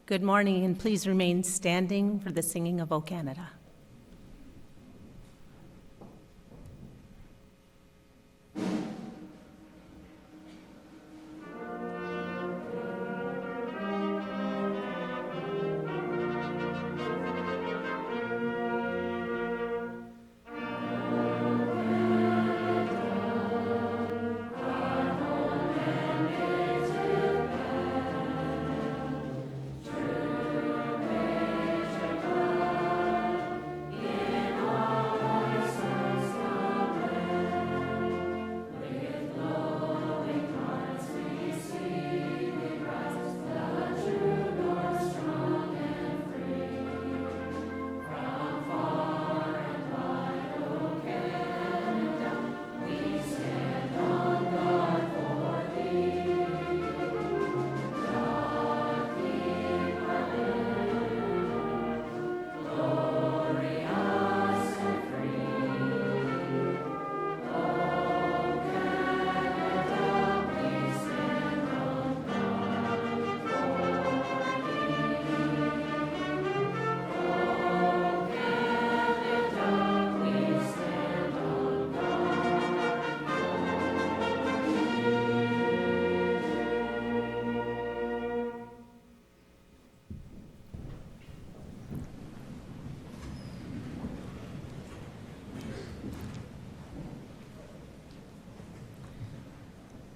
Good morning, and please remain standing for the singing of O Canada.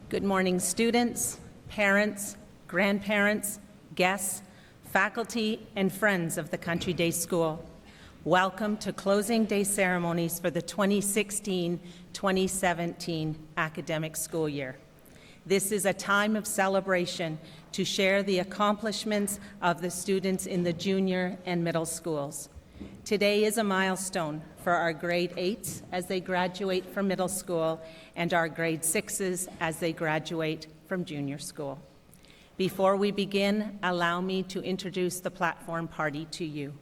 Good morning, students, parents, grandparents, guests, faculty, and friends of the Country Day School. Welcome to closing day ceremonies for the 2016-2017 academic school year. This is a time of celebration to share the accomplishments of the students in the junior and middle schools. Today is a milestone for our grade 8s as they graduate from middle school and our grade 6s as they graduate from junior school. Before we begin, allow me to introduce the platform party to you.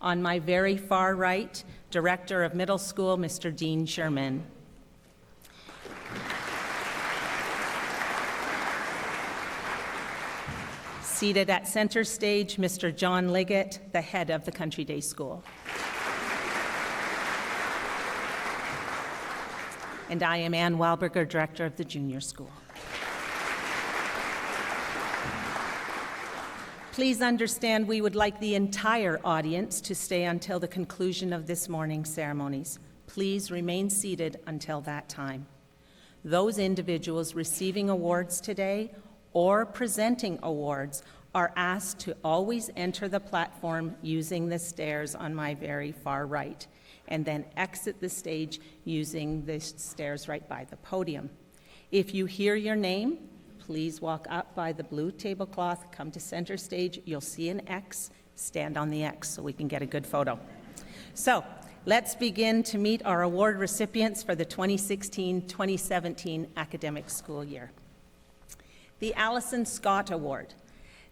On my very far right, Director of Middle School, Mr. Dean Sherman. Seated at center stage, Mr. John Liggett, the head of the Country Day School. And I am Ann Walberger, Director of the Junior School. Please understand we would like the entire audience to stay until the conclusion of this morning's ceremonies. Please remain seated until that time. Those individuals receiving awards today or presenting awards are asked to always enter the platform using the stairs on my very far right, and then exit the stage using the stairs right by the podium. If you hear your name, please walk up by the blue tablecloth, come to center stage. You'll see an X, stand on the X so we can get a good photo. So let's begin to meet our award recipients for the 2016-2017 academic school year. The Alison Scott Award.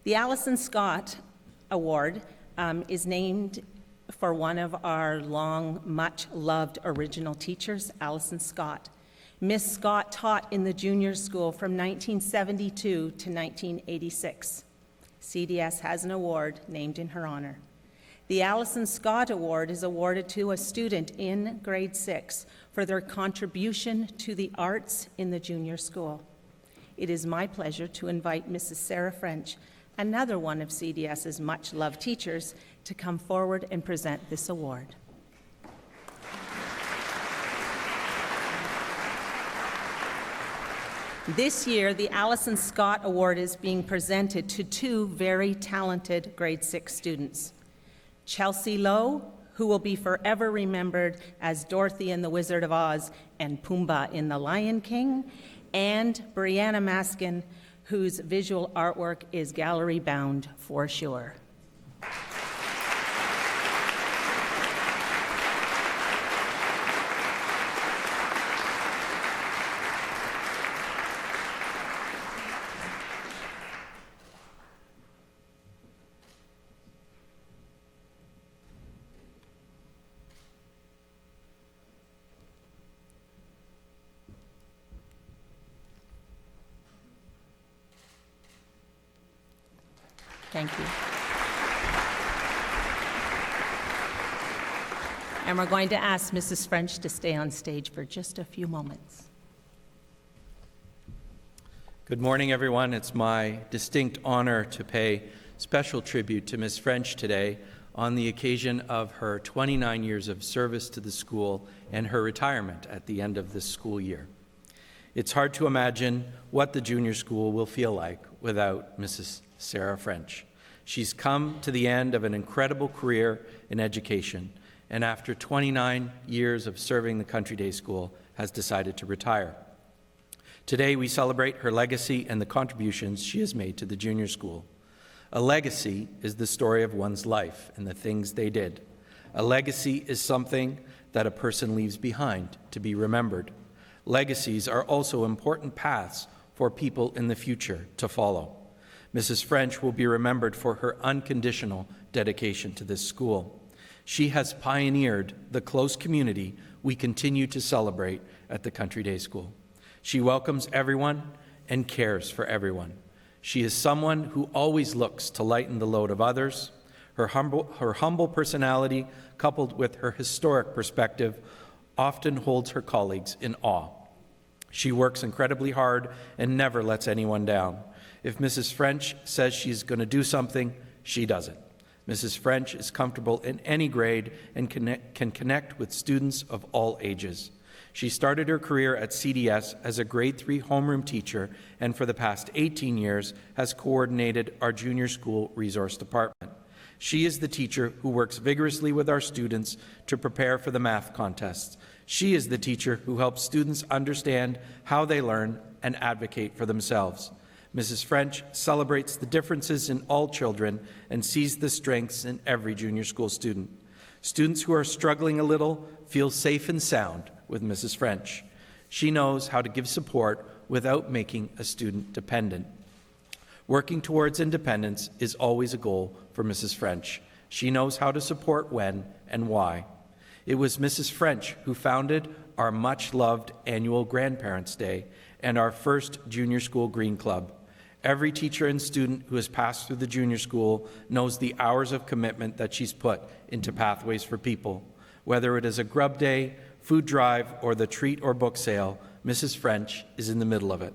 The Alison Scott Award is named for one of our long, much-loved original teachers, Alison Scott. Miss Scott taught in the junior school from 1972 to 1986. CDS has an award named in her honor. The Alison Scott Award is awarded to a student in grade 6 for their contribution to the arts in the junior school. It is my pleasure to invite Mrs. Sarah French, another one of CDS's much-loved teachers, to come forward and present this award. This year, the Alison Scott Award is being presented to two very talented grade 6 students. Chelsea Lowe, who will be forever remembered as Dorothy in The Wizard of Oz and Pumbaa in The Lion King, and Brianna Maskin, whose visual artwork is gallery bound for sure. Thank you. And we're going to ask Mrs. French to stay on stage for just a few moments. Good morning, everyone. It's my distinct honor to pay special tribute to Ms. French today on the occasion of her 29 years of service to the school and her retirement at the end of this school year. It's hard to imagine what the junior school will feel like without Mrs. Sarah French. She's come to the end of an incredible career in education, and after 29 years of serving the Country Day School, has decided to retire. Today, we celebrate her legacy and the contributions she has made to the junior school. A legacy is the story of one's life and the things they did. A legacy is something that a person leaves behind to be remembered. Legacies are also important paths for people in the future to follow. Mrs. French will be remembered for her unconditional dedication to this school. She has pioneered the close community we continue to celebrate at the Country Day School. She welcomes everyone and cares for everyone. She is someone who always looks to lighten the load of others. Her humble personality, coupled with her historic perspective, often holds her colleagues in awe. She works incredibly hard and never lets anyone down. If Mrs. French says she's going to do something, she does it. Mrs. French is comfortable in any grade and can connect with students of all ages. She started her career at CDS as a grade 3 homeroom teacher, and for the past 18 years has coordinated our junior school resource department. She is the teacher who works vigorously with our students to prepare for the math contests. She is the teacher who helps students understand how they learn and advocate for themselves. Mrs. French celebrates the differences in all children and sees the strengths in every junior school student. Students who are struggling a little feel safe and sound with Mrs. French. She knows how to give support without making a student dependent. Working towards independence is always a goal for Mrs. French. She knows how to support when and why. It was Mrs. French who founded our much-loved annual Grandparents' Day and our first Junior School Green Club. Every teacher and student who has passed through the junior school knows the hours of commitment that she's put into Pathways for People. Whether it is a grub day, food drive, or the treat or book sale, Mrs. French is in the middle of it.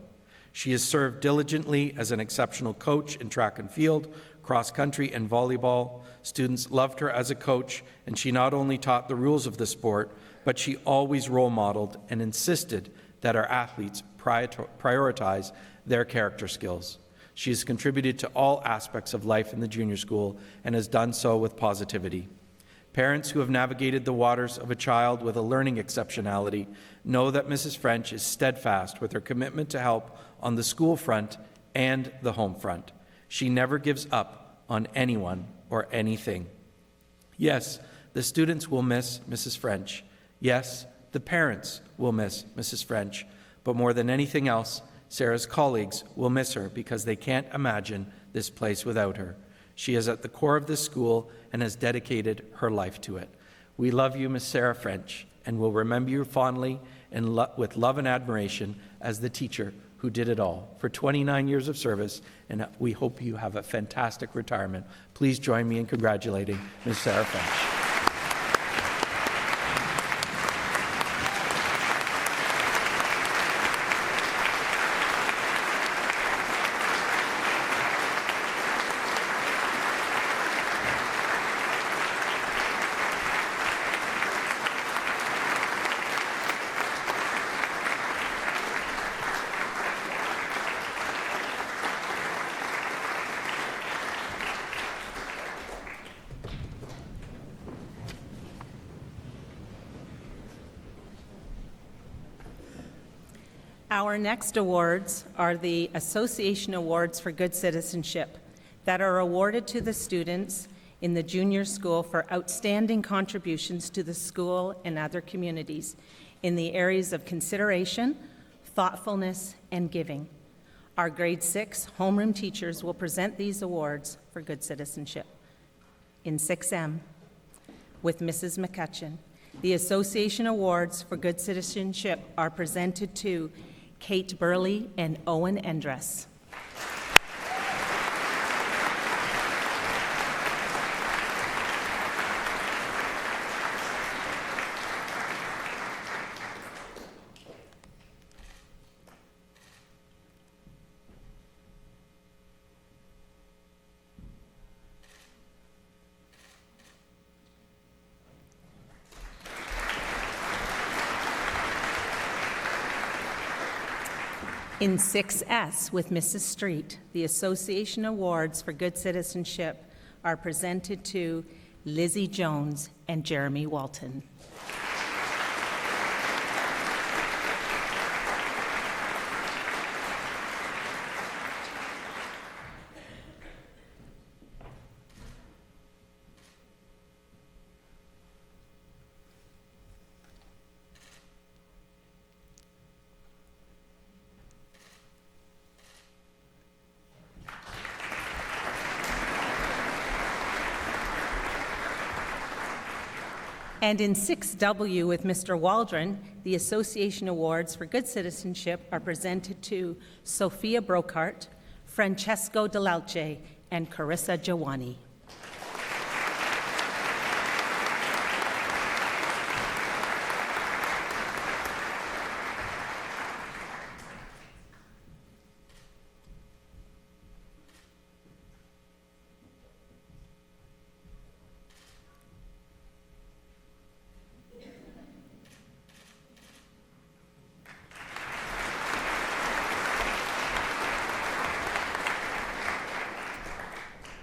She has served diligently as an exceptional coach in track and field, cross country, and volleyball. Students loved her as a coach, and she not only taught the rules of the sport, but she always role modeled and insisted that our athletes prioritize their character skills. She has contributed to all aspects of life in the junior school and has done so with positivity. Parents who have navigated the waters of a child with a learning exceptionality know that Mrs. French is steadfast with her commitment to help on the school front and the home front. She never gives up on anyone or anything. Yes, the students will miss Mrs. French. Yes, the parents will miss Mrs. French. But more than anything else, Sarah's colleagues will miss her because they can't imagine this place without her. She is at the core of this school and has dedicated her life to it. We love you, Miss Sarah French, and will remember you fondly and with love and admiration as the teacher who did it all for 29 years of service, and we hope you have a fantastic retirement. Please join me in congratulating Miss Sarah French. Our next awards are the Association Awards for Good Citizenship that are awarded to the students in the junior school for outstanding contributions to the school and other communities in the areas of consideration, thoughtfulness, and giving. Our grade 6 homeroom teachers will present these awards for good citizenship. In 6M, with Mrs. McCutcheon, the Association Awards for Good Citizenship are presented to Kate Burley and Owen Endress. In 6S with Mrs. Street, the Association Awards for Good Citizenship are presented to Lizzie Jones and Jeremy Walton. And in 6W with Mr. Waldron, the Association Awards for Good Citizenship are presented to Sophia Brocart, Francesco Delalce, and Carissa Jawani.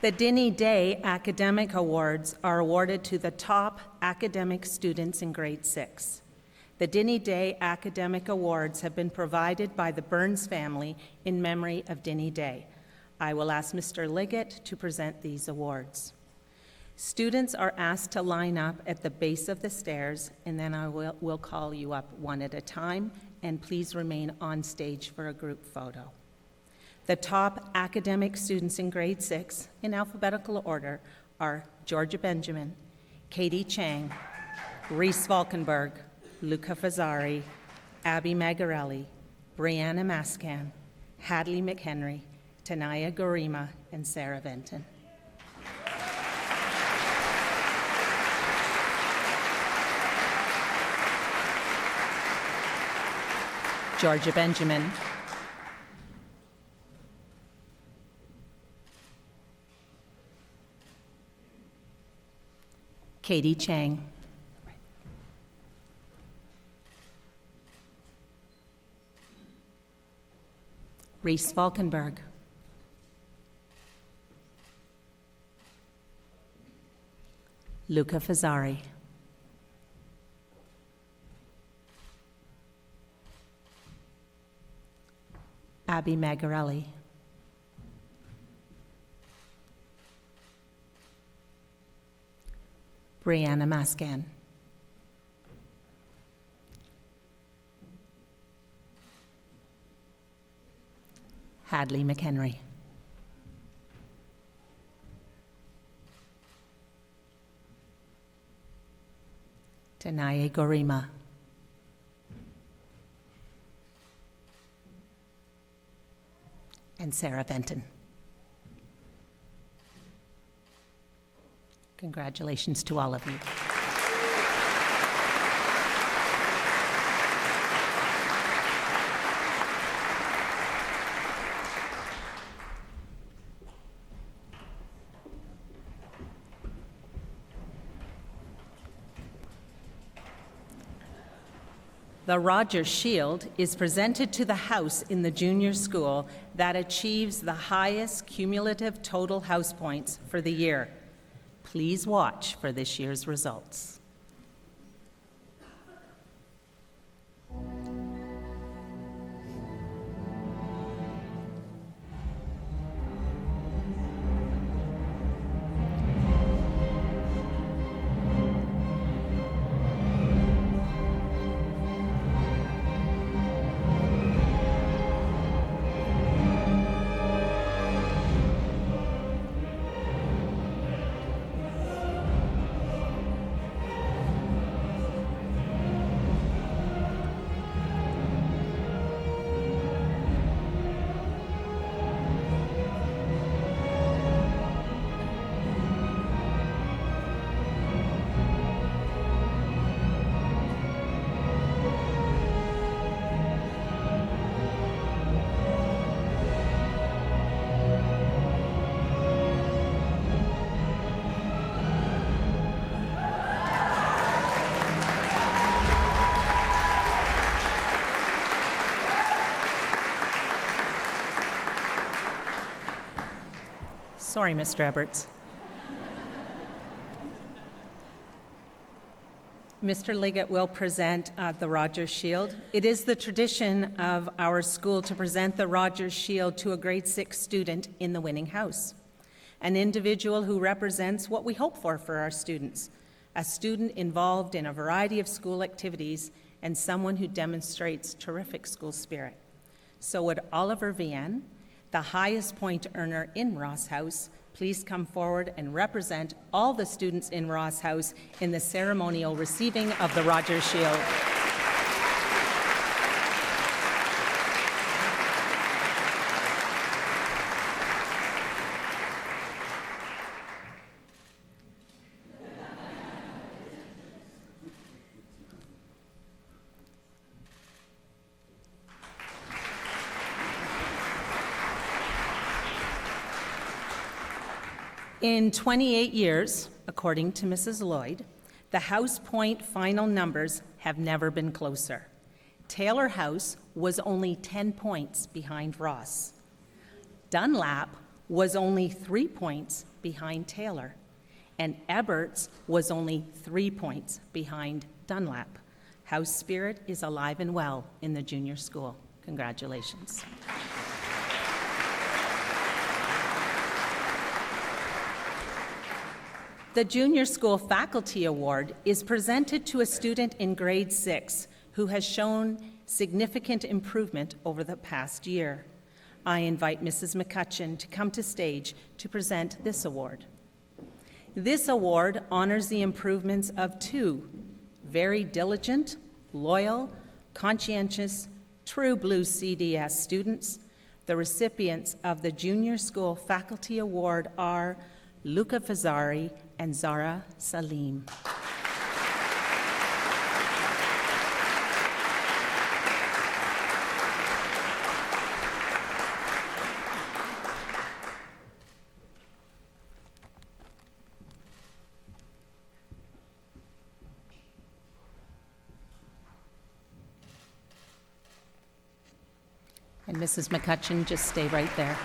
The Dinny Day Academic Awards are awarded to the top academic students in grade 6. The Dinny Day Academic Awards have been provided by the Burns family in memory of Dinny Day. I will ask Mr. Liggett to present these awards. Students are asked to line up at the base of the stairs, and then I will call you up one at a time, and please remain on stage for a group photo. The top academic students in grade 6, in alphabetical order, are Georgia Benjamin, Katie Chang, Reese Valkenberg, Luca Fazzari, Abby Magarelli, Brianna Mascan, Hadley McHenry, Tanaya Gorima, and Sarah Benton. Georgia Benjamin, Katie Chang, Reese Valkenberg, Luca Fazzari, Abby Magarelli, Brianna Mascan, Hadley McHenry, Tanaya Gorima, and Sarah Benton. Congratulations to all of you. The Rogers Shield is presented to the house in the junior school that achieves the highest cumulative total house points for the year. Please watch for this year's results. Sorry, Mr. Eberts. Mr. Liggett will present the Rogers Shield. It is the tradition of our school to present the Rogers Shield to a grade 6 student in the winning house, an individual who represents what we hope for our students, a student involved in a variety of school activities and someone who demonstrates terrific school spirit. So would Oliver Vian, the highest point earner in Ross House, please come forward and represent all the students in Ross House in the ceremonial receiving of the Rogers Shield. In 28 years, according to Mrs. Lloyd, the House Point final numbers have never been closer. Taylor House was only 10 points behind Ross. Dunlap was only 3 points behind Taylor, and Eberts was only 3 points behind Dunlap. House spirit is alive and well in the junior school. Congratulations. The Junior School Faculty Award is presented to a student in grade 6 who has shown significant improvement over the past year. I invite Mrs. McCutcheon to come to stage to present this award. This award honors the improvements of 2 very diligent, loyal, conscientious, true blue CDS students. The recipients of the Junior School Faculty Award are Luca Fazzari and Zara Salim. And Mrs. McCutcheon, just stay right there.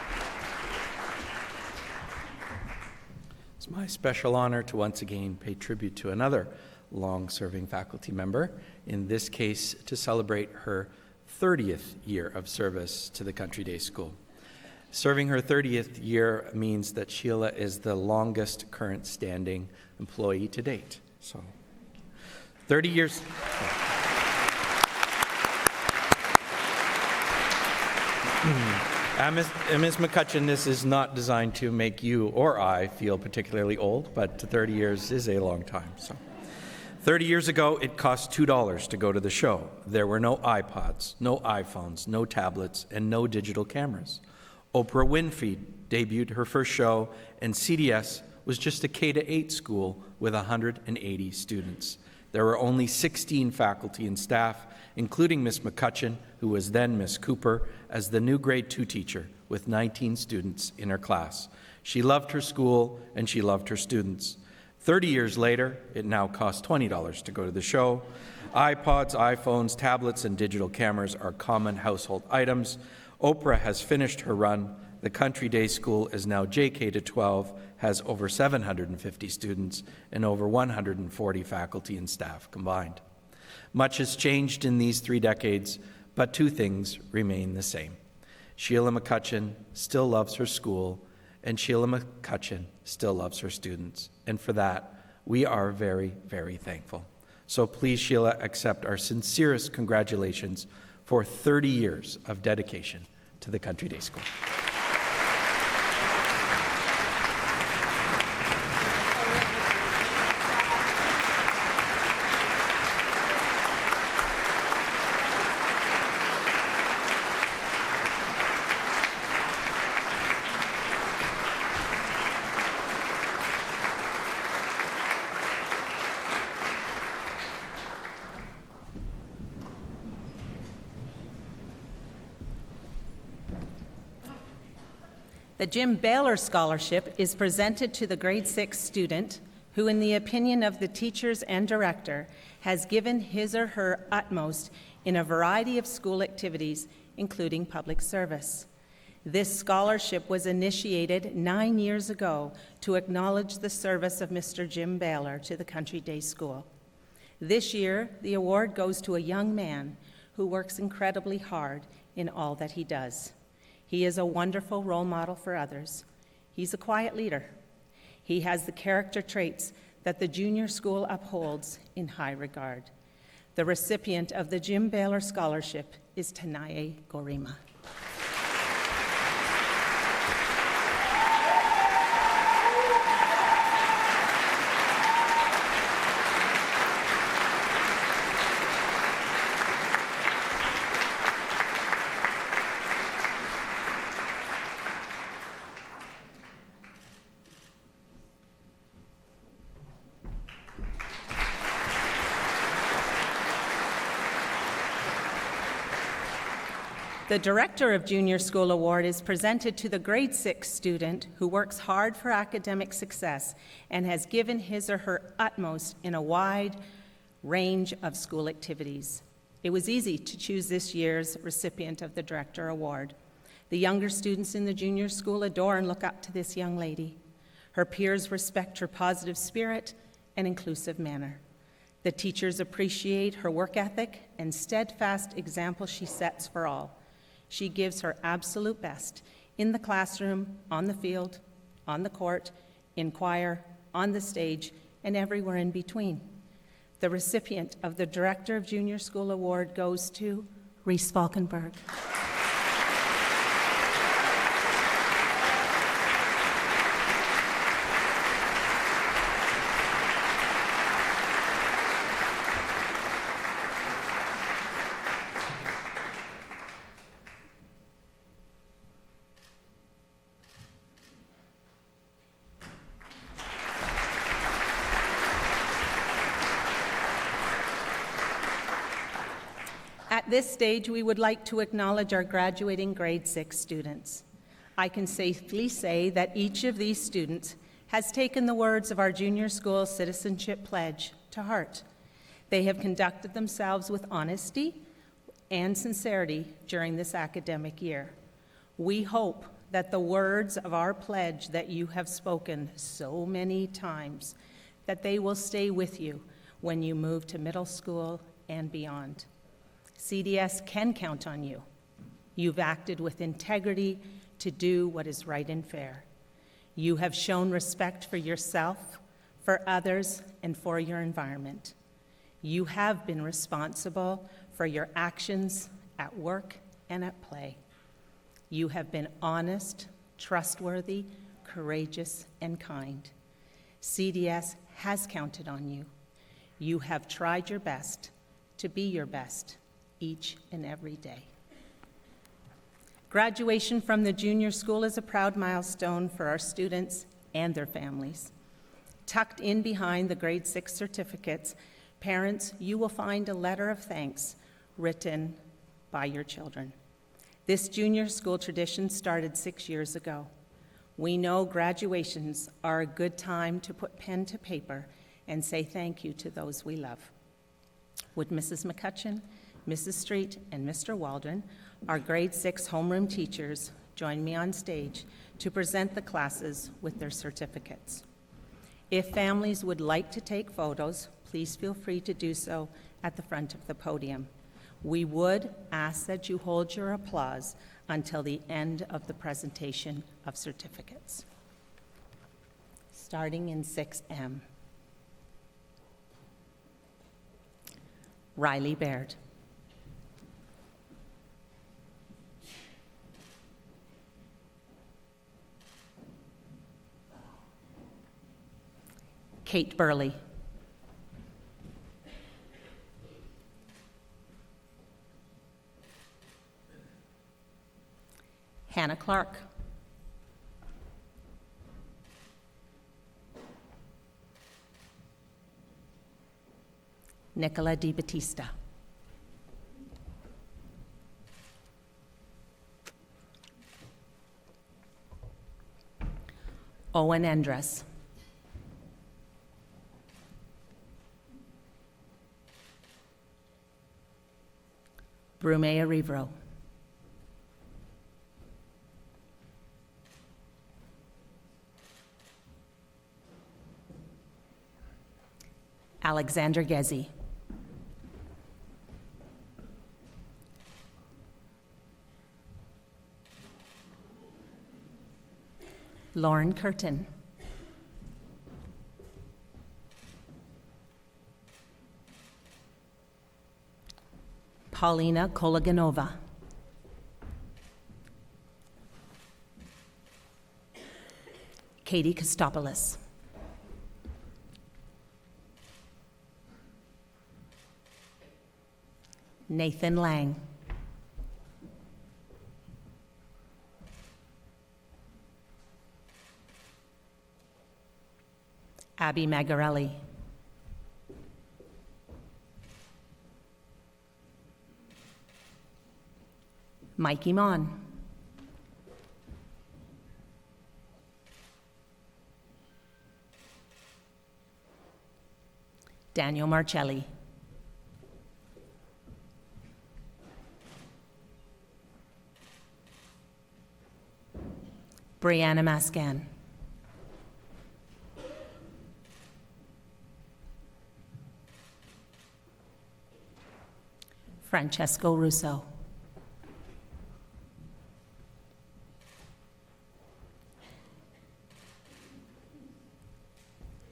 It's my special honor to once again pay tribute to another long-serving faculty member, in this case to celebrate her 30th year of service to the Country Day School. Serving her 30th year means that Sheila is the longest current standing employee to date. So 30 years. Ms. McCutcheon, this is not designed to make you or I feel particularly old, but 30 years is a long time. So, 30 years ago, it cost $2 to go to the show. There were no iPods, no iPhones, no tablets, and no digital cameras. Oprah Winfrey debuted her first show, and CDS was just a K-8 school with 180 students. There were only 16 faculty and staff, including Ms. McCutcheon, who was then Ms. Cooper, as the new grade 2 teacher with 19 students in her class. She loved her school and she loved her students. 30 years later, it now costs $20 to go to the show. iPods, iPhones, tablets, and digital cameras are common household items. Oprah has finished her run. The Country Day School is now JK-12, has over 750 students and over 140 faculty and staff combined. Much has changed in these 3 decades, but 2 things remain the same. Sheila McCutcheon still loves her school, and Sheila McCutcheon still loves her students. And for that, we are very, very thankful. So please, Sheila, accept our sincerest congratulations for 30 years of dedication to the Country Day School. The Jim Bayler Scholarship is presented to the grade 6 student who, in the opinion of the teachers and director, has given his or her utmost in a variety of school activities, including public service. This scholarship was initiated 9 years ago to acknowledge the service of Mr. Jim Bayler to the Country Day School. This year, the award goes to a young man who works incredibly hard in all that he does. He is a wonderful role model for others. He's a quiet leader. He has the character traits that the junior school upholds in high regard. The recipient of the Jim Bayler Scholarship is Tanaye Gorima. The Director of Junior School Award is presented to the grade 6 student who works hard for academic success and has given his or her utmost in a wide range of school activities. It was easy to choose this year's recipient of the Director Award. The younger students in the junior school adore and look up to this young lady. Her peers respect her positive spirit and inclusive manner. The teachers appreciate her work ethic and steadfast example she sets for all. She gives her absolute best in the classroom, on the field, on the court, in choir, on the stage, and everywhere in between. The recipient of the Director of Junior School Award goes to Reese Falkenberg. At this stage, we would like to acknowledge our graduating grade 6 students. I can safely say that each of these students has taken the words of our junior school citizenship pledge to heart. They have conducted themselves with honesty and sincerity during this academic year. We hope that the words of our pledge that you have spoken so many times, that they will stay with you when you move to middle school and beyond. CDS can count on you. You've acted with integrity to do what is right and fair. You have shown respect for yourself, for others, and for your environment. You have been responsible for your actions at work and at play. You have been honest, trustworthy, courageous, and kind. CDS has counted on you. You have tried your best to be your best each and every day. Graduation from the junior school is a proud milestone for our students and their families. Tucked in behind the grade 6 certificates, parents, you will find a letter of thanks written by your children. This junior school tradition started 6 years ago. We know graduations are a good time to put pen to paper and say thank you to those we love. Would Mrs. McCutcheon, Mrs. Street, and Mr. Waldron, our grade 6 homeroom teachers, join me on stage to present the classes with their certificates. If families would like to take photos, please feel free to do so at the front of the podium. We would ask that you hold your applause until the end of the presentation of certificates. Starting in 6M. Riley Baird. Kate Burley. Hannah Clark. Nicola Di Battista. Owen Endres. Brumea Rivero. Alexander Gezi. Lauren Curtin. Paulina Kolaganova. Katie Kostopoulos. Nathan Lang. Abby Magarelli. Mike Iman. Daniel Marcelli. Brianna Mascan. Francesco Russo.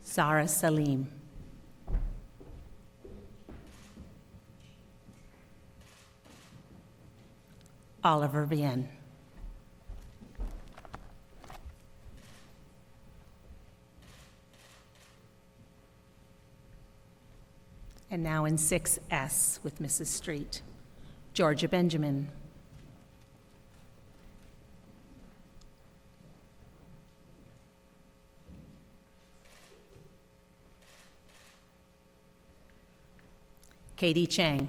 Zara Salim. Oliver Vienne. And now in 6S with Mrs. Street, Georgia Benjamin. Katie Chang.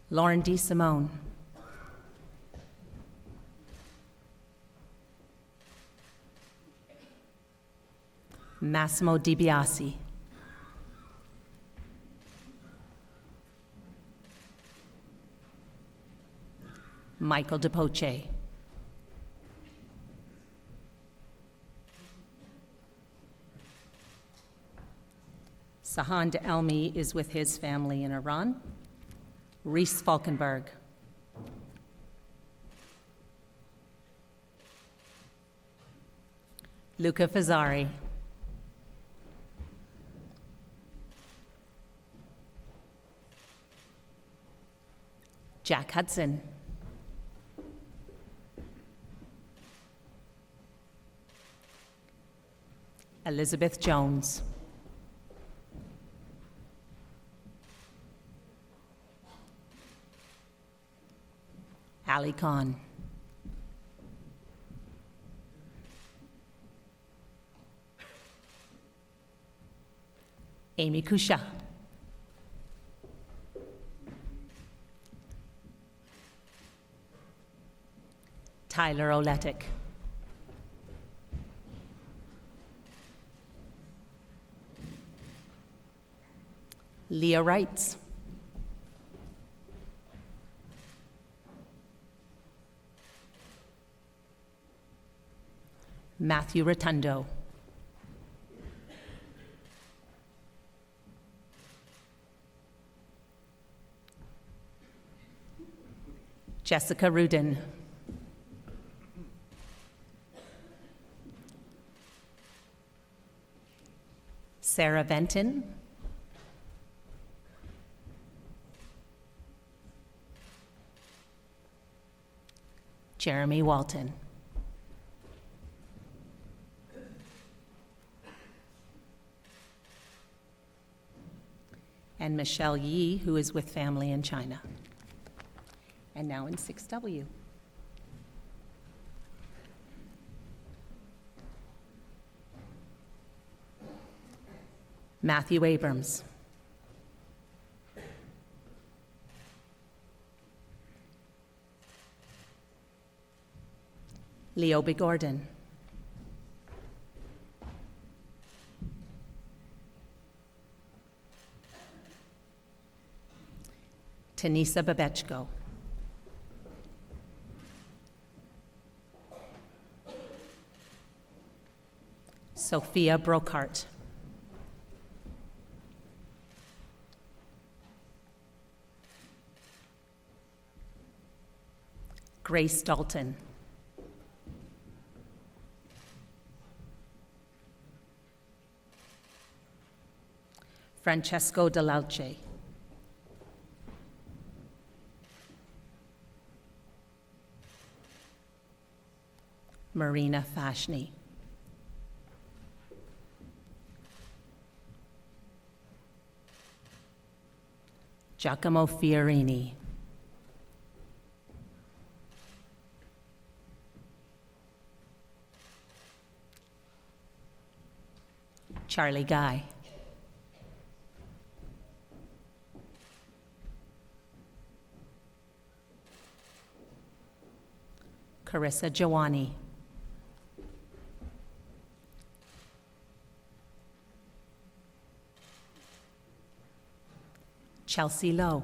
Lauren D. Simone. Massimo DiBiase. Michael DePoche. Sahan Elmi is with his family in Iran. Reese Falkenberg. Luca Fazzari. Jack Hudson. Elizabeth Jones. Ali Khan. Amy Kusha. Tyler Oletic. Leah Wrights. Matthew Rotundo. Jessica Rudin. Sarah Benton. Jeremy Walton. And Michelle Yi, who is with family in China. And now in 6W. Matthew Abrams. Leo B. Gordon. Tanisa Babechko. Sophia Brocart. Grace Dalton. Francesco Dell'Alce. Marina Fashni. Giacomo Fiorini. Charlie Guy. Carissa Jawani. Chelsea Lowe.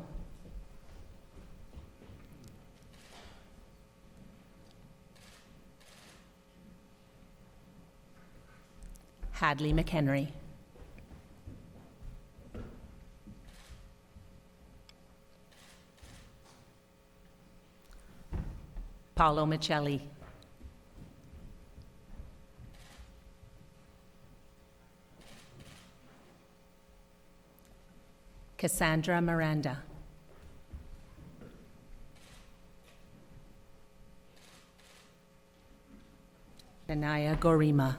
Hadley McHenry. Paolo Michelli. Cassandra Miranda. Anaya Gorima.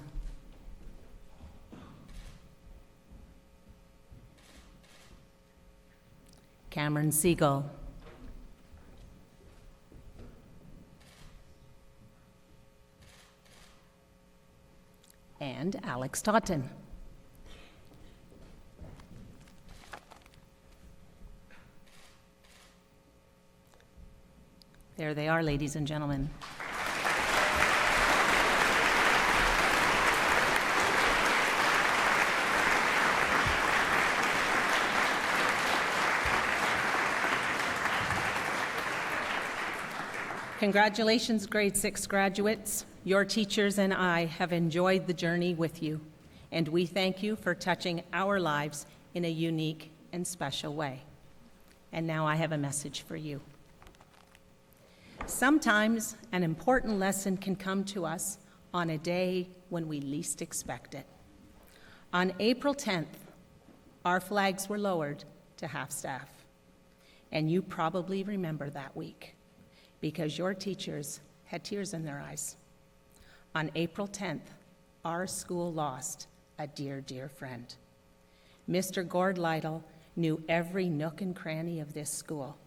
Cameron Siegel. And Alex Totten. There they are, ladies and gentlemen. Congratulations, grade 6 graduates. Your teachers and I have enjoyed the journey with you, and we thank you for touching our lives in a unique and special way. And now I have a message for you. Sometimes an important lesson can come to us on a day when we least expect it. On April 10th, our flags were lowered to half-staff, and you probably remember that week because your teachers had tears in their eyes. On April 10th, our school lost a dear, dear friend. Mr. Gord Lytle knew every nook and cranny of this school.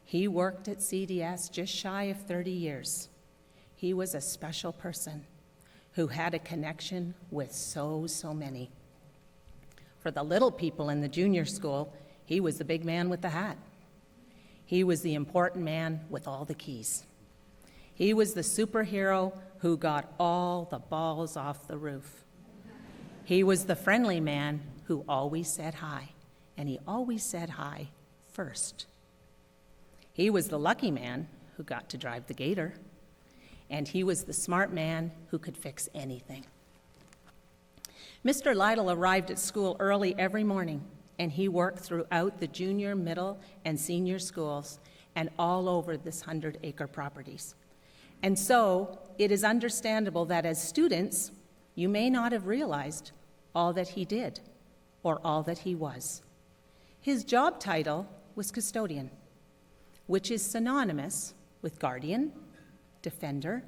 He worked at CDS just shy of 30 years. He was a special person who had a connection with so many. For the little people in the junior school, he was the big man with the hat. He was the important man with all the keys. He was the superhero who got all the balls off the roof. He was the friendly man who always said hi, and he always said hi first. He was the lucky man who got to drive the gator, and he was the smart man who could fix anything. Mr. Lytle arrived at school early every morning, and he worked throughout the junior, middle, and senior schools and all over this 100-acre properties. And so it is understandable that as students, you may not have realized all that he did or all that he was. His job title was custodian, which is synonymous with guardian, defender,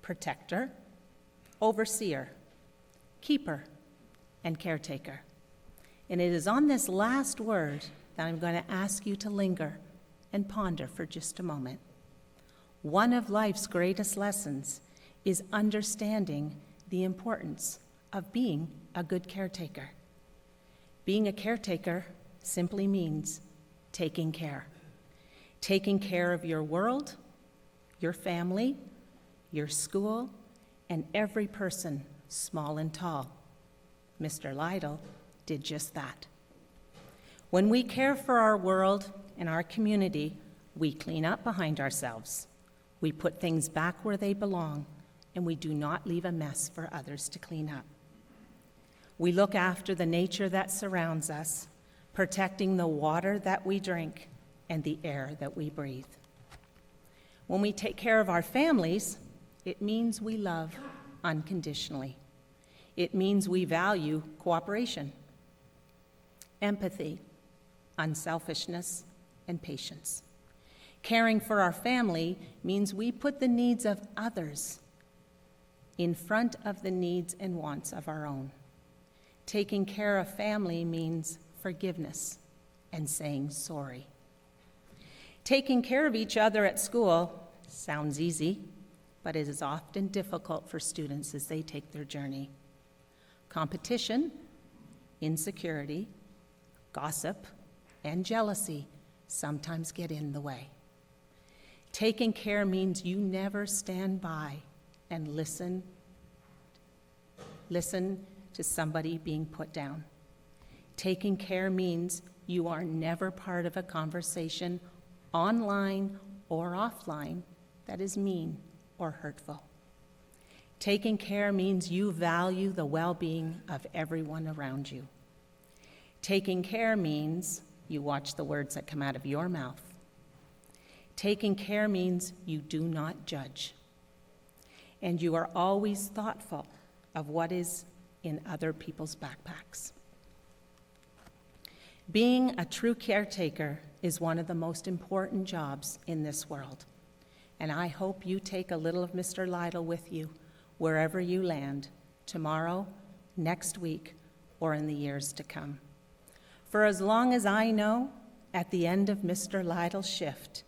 protector, overseer, keeper, and caretaker. And it is on this last word that I'm going to ask you to linger and ponder for just a moment. One of life's greatest lessons is understanding the importance of being a good caretaker. Being a caretaker simply means taking care. Taking care of your world, your family, your school, and every person, small and tall. Mr. Lytle did just that. When we care for our world and our community, we clean up behind ourselves. We put things back where they belong, and we do not leave a mess for others to clean up. We look after the nature that surrounds us, protecting the water that we drink and the air that we breathe. When we take care of our families, it means we love unconditionally. It means we value cooperation, empathy, unselfishness, and patience. Caring for our family means we put the needs of others in front of the needs and wants of our own. Taking care of family means forgiveness and saying sorry. Taking care of each other at school sounds easy, but it is often difficult for students as they take their journey. Competition, insecurity, gossip, and jealousy sometimes get in the way. Taking care means you never stand by and listen to somebody being put down. Taking care means you are never part of a conversation online or offline that is mean or hurtful. Taking care means you value the well-being of everyone around you. Taking care means you watch the words that come out of your mouth. Taking care means you do not judge. And you are always thoughtful of what is in other people's backpacks. Being a true caretaker is one of the most important jobs in this world. And I hope you take a little of Mr. Lytle with you wherever you land, tomorrow, next week, or in the years to come. For as long as I know, at the end of Mr. Lytle's shift,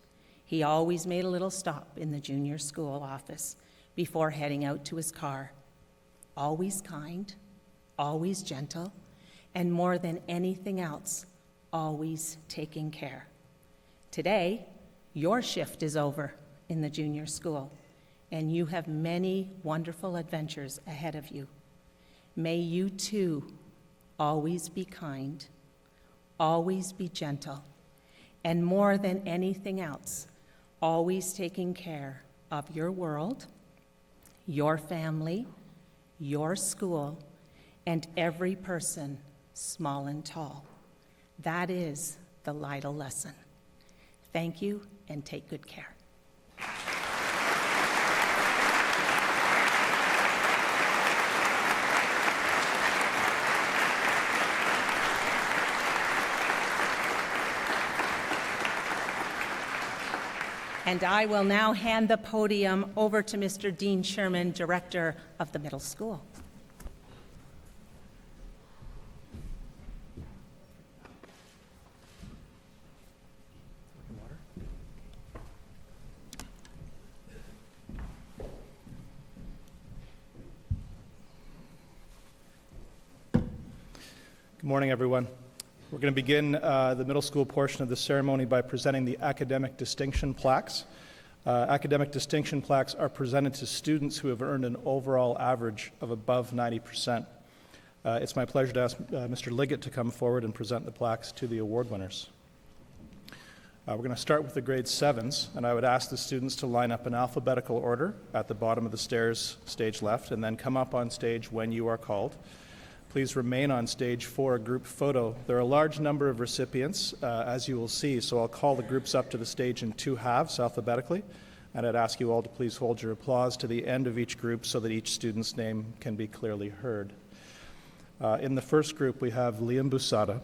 he always made a little stop in the junior school office before heading out to his car. Always kind, always gentle, and more than anything else, always taking care. Today, your shift is over in the junior school, and you have many wonderful adventures ahead of you. May you too always be kind, always be gentle, and more than anything else, always taking care of your world, your family, your school, and every person, small and tall. That is the Lytle lesson. Thank you, and take good care. And I will now hand the podium over to Mr. Dean Sherman, Director of the Middle School. Good morning, everyone. We're going to begin the middle school portion of the ceremony by presenting the academic distinction plaques. Academic distinction plaques are presented to students who have earned an overall average of above 90%. It's my pleasure to ask Mr. Liggett to come forward and present the plaques to the award winners. We're going to start with the grade 7s, and I would ask the students to line up in alphabetical order at the bottom of the stairs, stage left, and then come up on stage when you are called. Please remain on stage for a group photo. There are a large number of recipients, as you will see, so I'll call the groups up to the stage in two halves alphabetically, and I'd ask you all to please hold your applause to the end of each group so that each student's name can be clearly heard. In the first group, we have Liam Busada,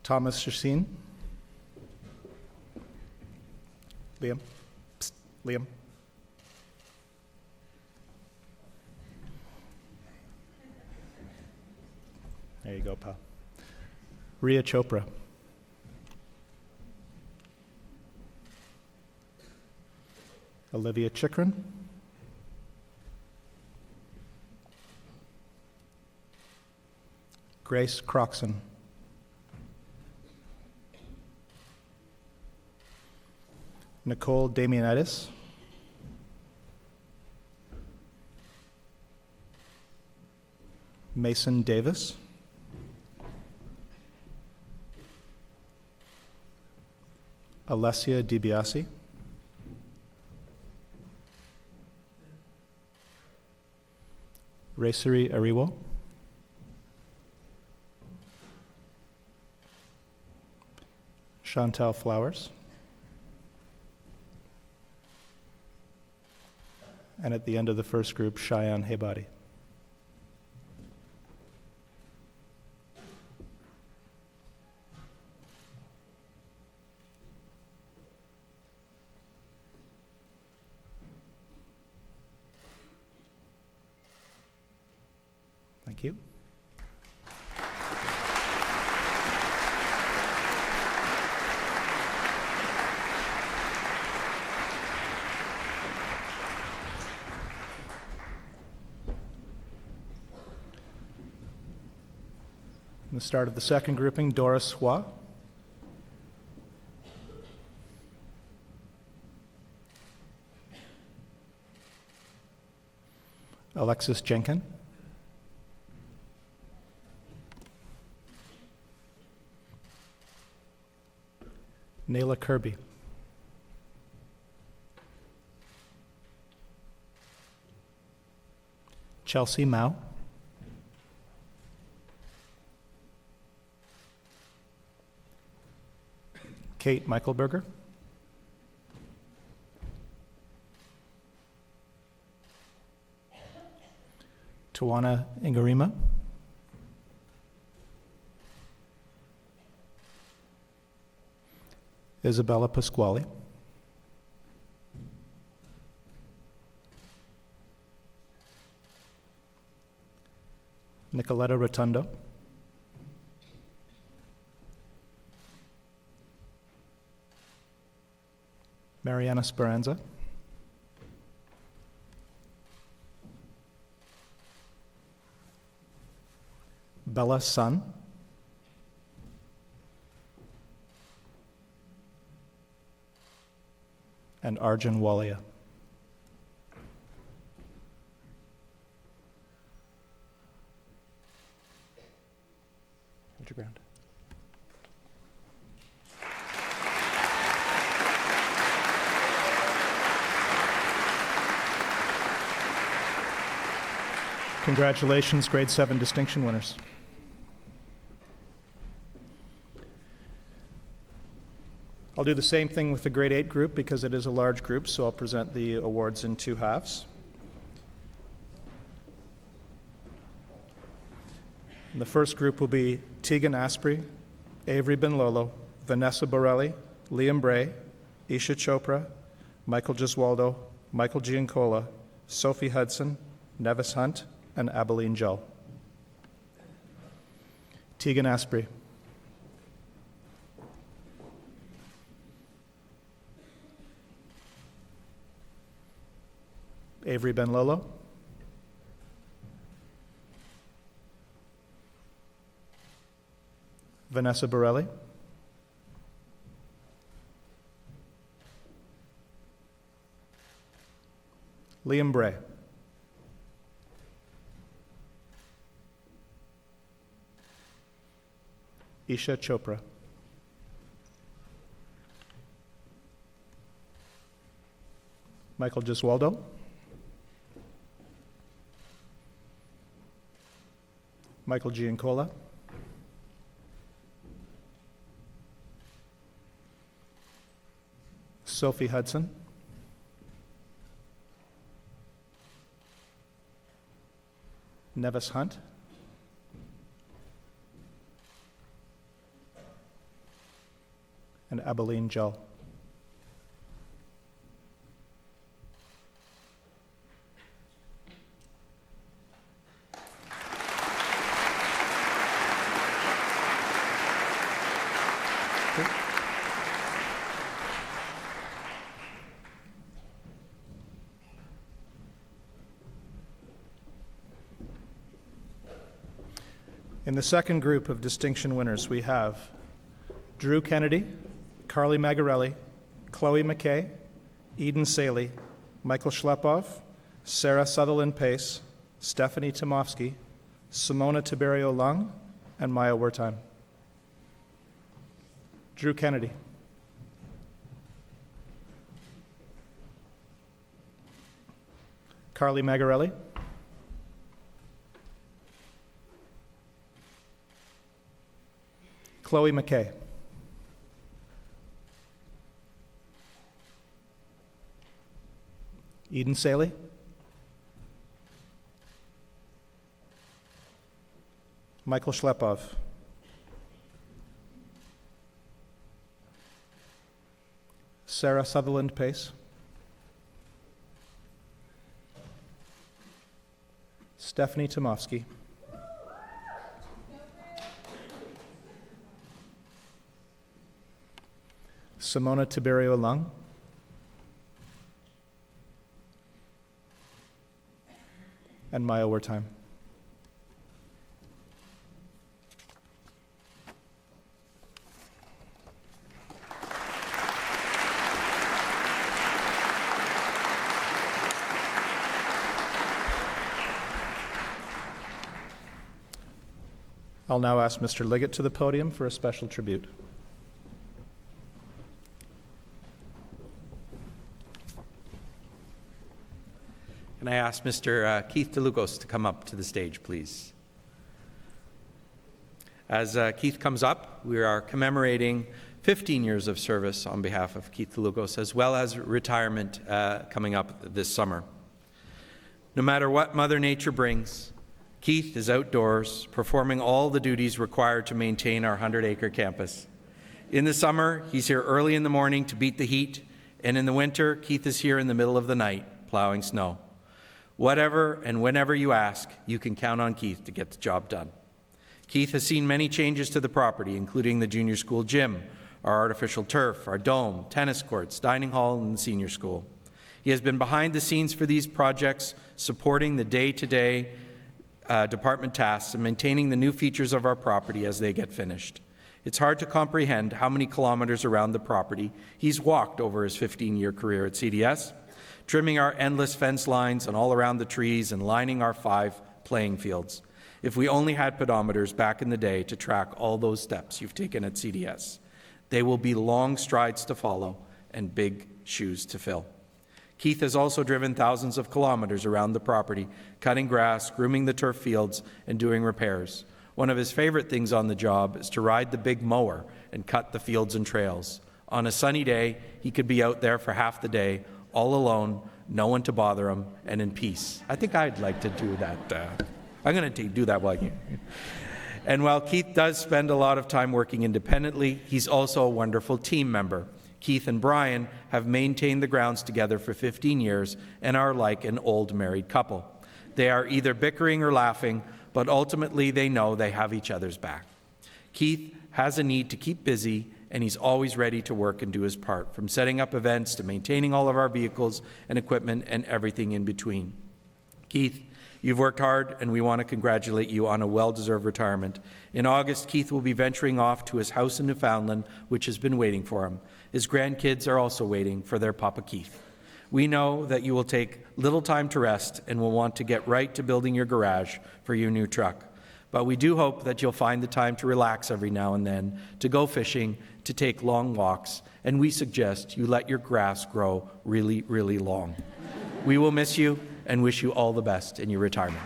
Thomas Shaseen, Liam. Psst. Liam. There you go, pal. Rhea Chopra. Olivia Chikrin. Grace Croxon. Nicole Damianitis. Mason Davis. Alessia DiBiase, Racery Ariwo, Chantal Flowers, and at the end of the first group, Cheyenne Hebadi. Thank you. The start of the second grouping, Doris Hua, Alexis Jenkin, Nayla Kirby, Chelsea Mao, Kate Michaelberger, Tawana Ingarima, Isabella Pasquale, Nicoletta Rotundo, Mariana Speranza, Bella Sun, and Arjun Walia. Hold your ground. Congratulations, grade 7 distinction winners. I'll do the same thing with the grade 8 group because it is a large group, so I'll present the awards in two halves. And the first group will be Tegan Asprey, Avery Benlolo, Vanessa Borelli, Liam Bray, Isha Chopra, Michael Giswaldo, Michael Giancola, Sophie Hudson, Nevis Hunt, and Abilene Jull. Tegan Asprey. Avery Benlolo. Vanessa Borelli. Liam Bray. Isha Chopra. Michael Giswaldo. Michael Giancola. Sophie Hudson. Nevis Hunt. And Abilene Jull. In the second group of distinction winners, we have Drew Kennedy, Carly Magarelli, Chloe McKay, Eden Saley, Michael Schlepov, Sarah Sutherland Pace, Stephanie Tomofsky, Simona Tiberio Lung, and Maya Wertheim. Drew Kennedy. Carly Magarelli. Chloe McKay. Eden Saley. Michael Schlepov. Sarah Sutherland Pace. Stephanie Tomofsky. Simona Tiberio Lung. And Maya Wertheim. I'll now ask Mr. Liggett to the podium for a special tribute. Can I ask Mr. Keith DeLugos to come up to the stage, please? As Keith comes up, we are commemorating 15 years of service on behalf of Keith DeLugos, as well as retirement coming up this summer. No matter what Mother Nature brings, Keith is outdoors, performing all the duties required to maintain our 100-acre campus. In the summer, he's here early in the morning to beat the heat, and in the winter, Keith is here in the middle of the night, plowing snow. Whatever and whenever you ask, you can count on Keith to get the job done. Keith has seen many changes to the property, including the junior school gym, our artificial turf, our dome, tennis courts, dining hall, and the senior school. He has been behind the scenes for these projects, supporting the day-to-day department tasks and maintaining the new features of our property as they get finished. It's hard to comprehend how many kilometers around the property he's walked over his 15-year career at CDS, trimming our endless fence lines and all around the trees and lining our 5 playing fields. If we only had pedometers back in the day to track all those steps you've taken at CDS, they will be long strides to follow and big shoes to fill. Keith has also driven thousands of kilometers around the property, cutting grass, grooming the turf fields, and doing repairs. One of his favorite things on the job is to ride the big mower and cut the fields and trails. On a sunny day, he could be out there for half the day, all alone, no one to bother him, and in peace. I think I'd like to do that. I'm going to do that while you... And while Keith does spend a lot of time working independently, he's also a wonderful team member. Keith and Brian have maintained the grounds together for 15 years and are like an old married couple. They are either bickering or laughing, but ultimately they know they have each other's back. Keith has a need to keep busy, and he's always ready to work and do his part, from setting up events to maintaining all of our vehicles and equipment and everything in between. Keith, you've worked hard, and we want to congratulate you on a well-deserved retirement. In August, Keith will be venturing off to his house in Newfoundland, which has been waiting for him. His grandkids are also waiting for their Papa Keith. We know that you will take little time to rest and will want to get right to building your garage for your new truck. But we do hope that you'll find the time to relax every now and then, to go fishing, to take long walks, and we suggest you let your grass grow really, really long. We will miss you and wish you all the best in your retirement.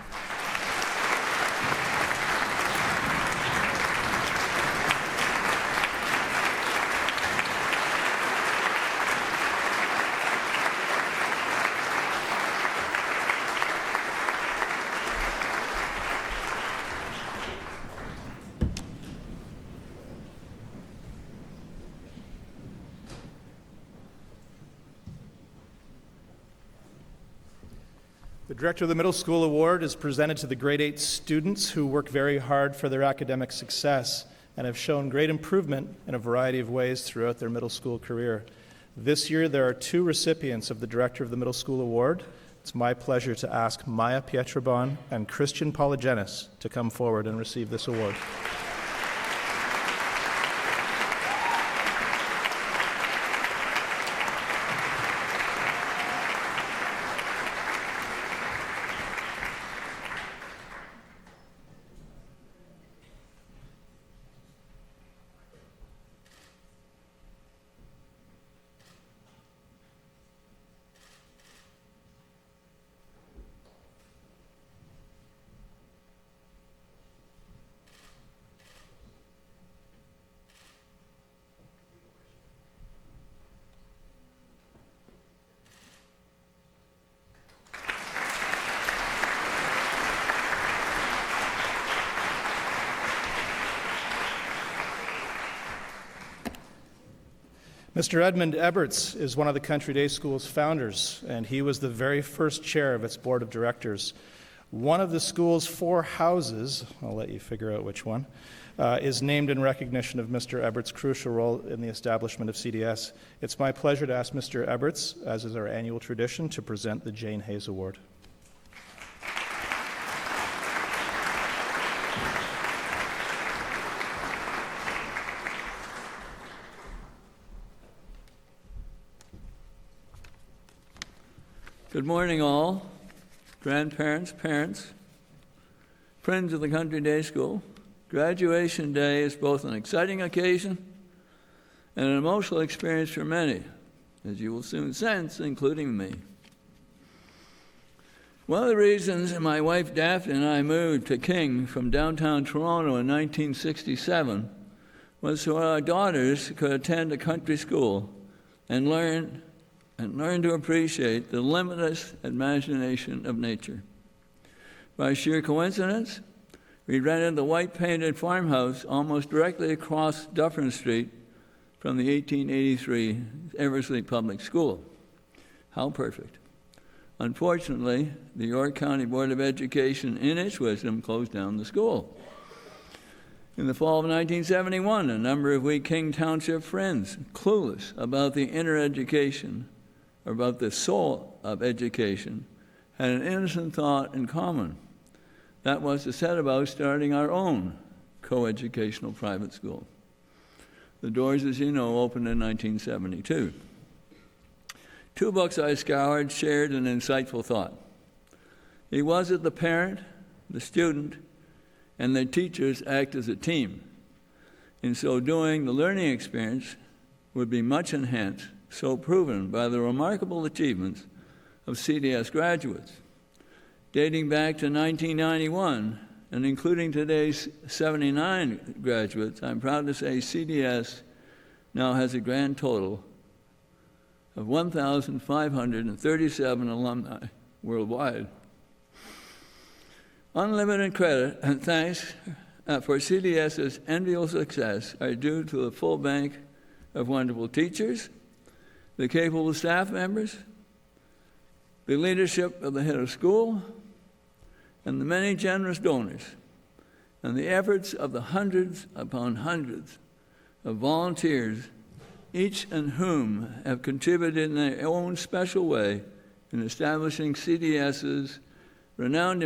The Director of the Middle School Award is presented to the grade 8 students who work very hard for their academic success and have shown great improvement in a variety of ways throughout their middle school career. This year, there are 2 recipients of the Director of the Middle School Award. It's my pleasure to ask Maya Pietrobon and Christian Polygenis to come forward and receive this award. Mr. Edmund Eberts is one of the Country Day School's founders, and he was the very first chair of its board of directors. One of the school's 4 houses, I'll let you figure out which one, is named in recognition of Mr. Eberts' crucial role in the establishment of CDS. It's my pleasure to ask Mr. Eberts, as is our annual tradition, to present the Jane Hayes Award. Good morning, all. Grandparents, parents, friends of the Country Day School. Graduation day is both an exciting occasion and an emotional experience for many, as you will soon sense, including me. One of the reasons my wife Daphne and I moved to King from downtown Toronto in 1967 was so our daughters could attend a country school and learn to appreciate the limitless imagination of nature. By sheer coincidence, we rented the white-painted farmhouse almost directly across Dufferin Street from the 1883 Eversley Public School. How perfect. Unfortunately, the York County Board of Education, in its wisdom, closed down the school. In the fall of 1971, a number of we King Township friends, clueless about the inner education, or about the soul of education, had an innocent thought in common. That was to set about starting our own co-educational private school. The doors, as you know, opened in 1972. 2 books I scoured shared an insightful thought. It was that the parent, the student, and the teachers act as a team. In so doing, the learning experience would be much enhanced, so proven by the remarkable achievements of CDS graduates. Dating back to 1991, and including today's 79 graduates, I'm proud to say CDS now has a grand total of 1,537 alumni worldwide. Unlimited credit and thanks for CDS's enviable success are due to the full bank of wonderful teachers, the capable staff members, the leadership of the head of school, and the many generous donors, and the efforts of the hundreds upon hundreds of volunteers, each and whom have contributed in their own special way in establishing CDS's renowned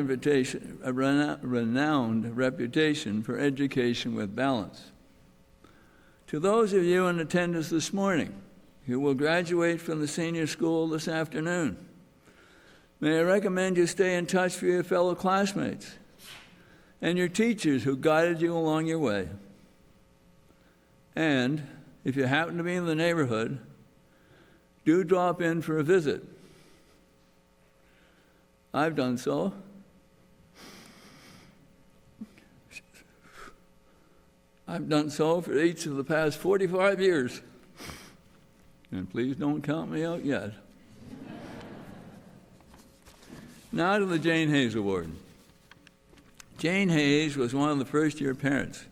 reputation for education with balance. To those of you in attendance this morning who will graduate from the senior school this afternoon, may I recommend you stay in touch with your fellow classmates and your teachers who guided you along your way. And if you happen to be in the neighborhood, do drop in for a visit. I've done so. I've done so for each of the past 45 years. And please don't count me out yet. Now to the Jane Hayes Award. Jane Hayes was one of the first-year parents.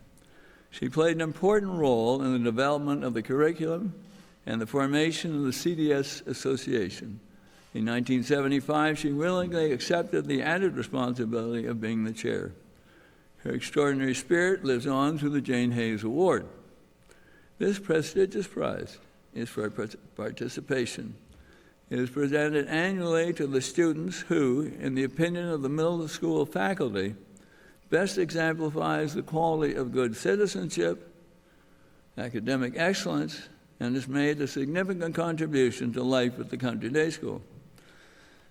She played an important role in the development of the curriculum and the formation of the CDS Association. In 1975, she willingly accepted the added responsibility of being the chair. Her extraordinary spirit lives on through the Jane Hayes Award. This prestigious prize is for participation. It is presented annually to the students who, in the opinion of the middle school faculty, best exemplifies the quality of good citizenship, academic excellence, and has made a significant contribution to life at the Country Day School.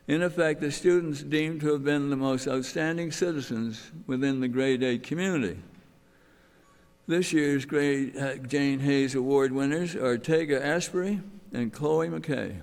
In effect, the students deemed to have been the most outstanding citizens within the grade 8 community. This year's Jane Hayes Award winners are Tega Asprey and Chloe McKay.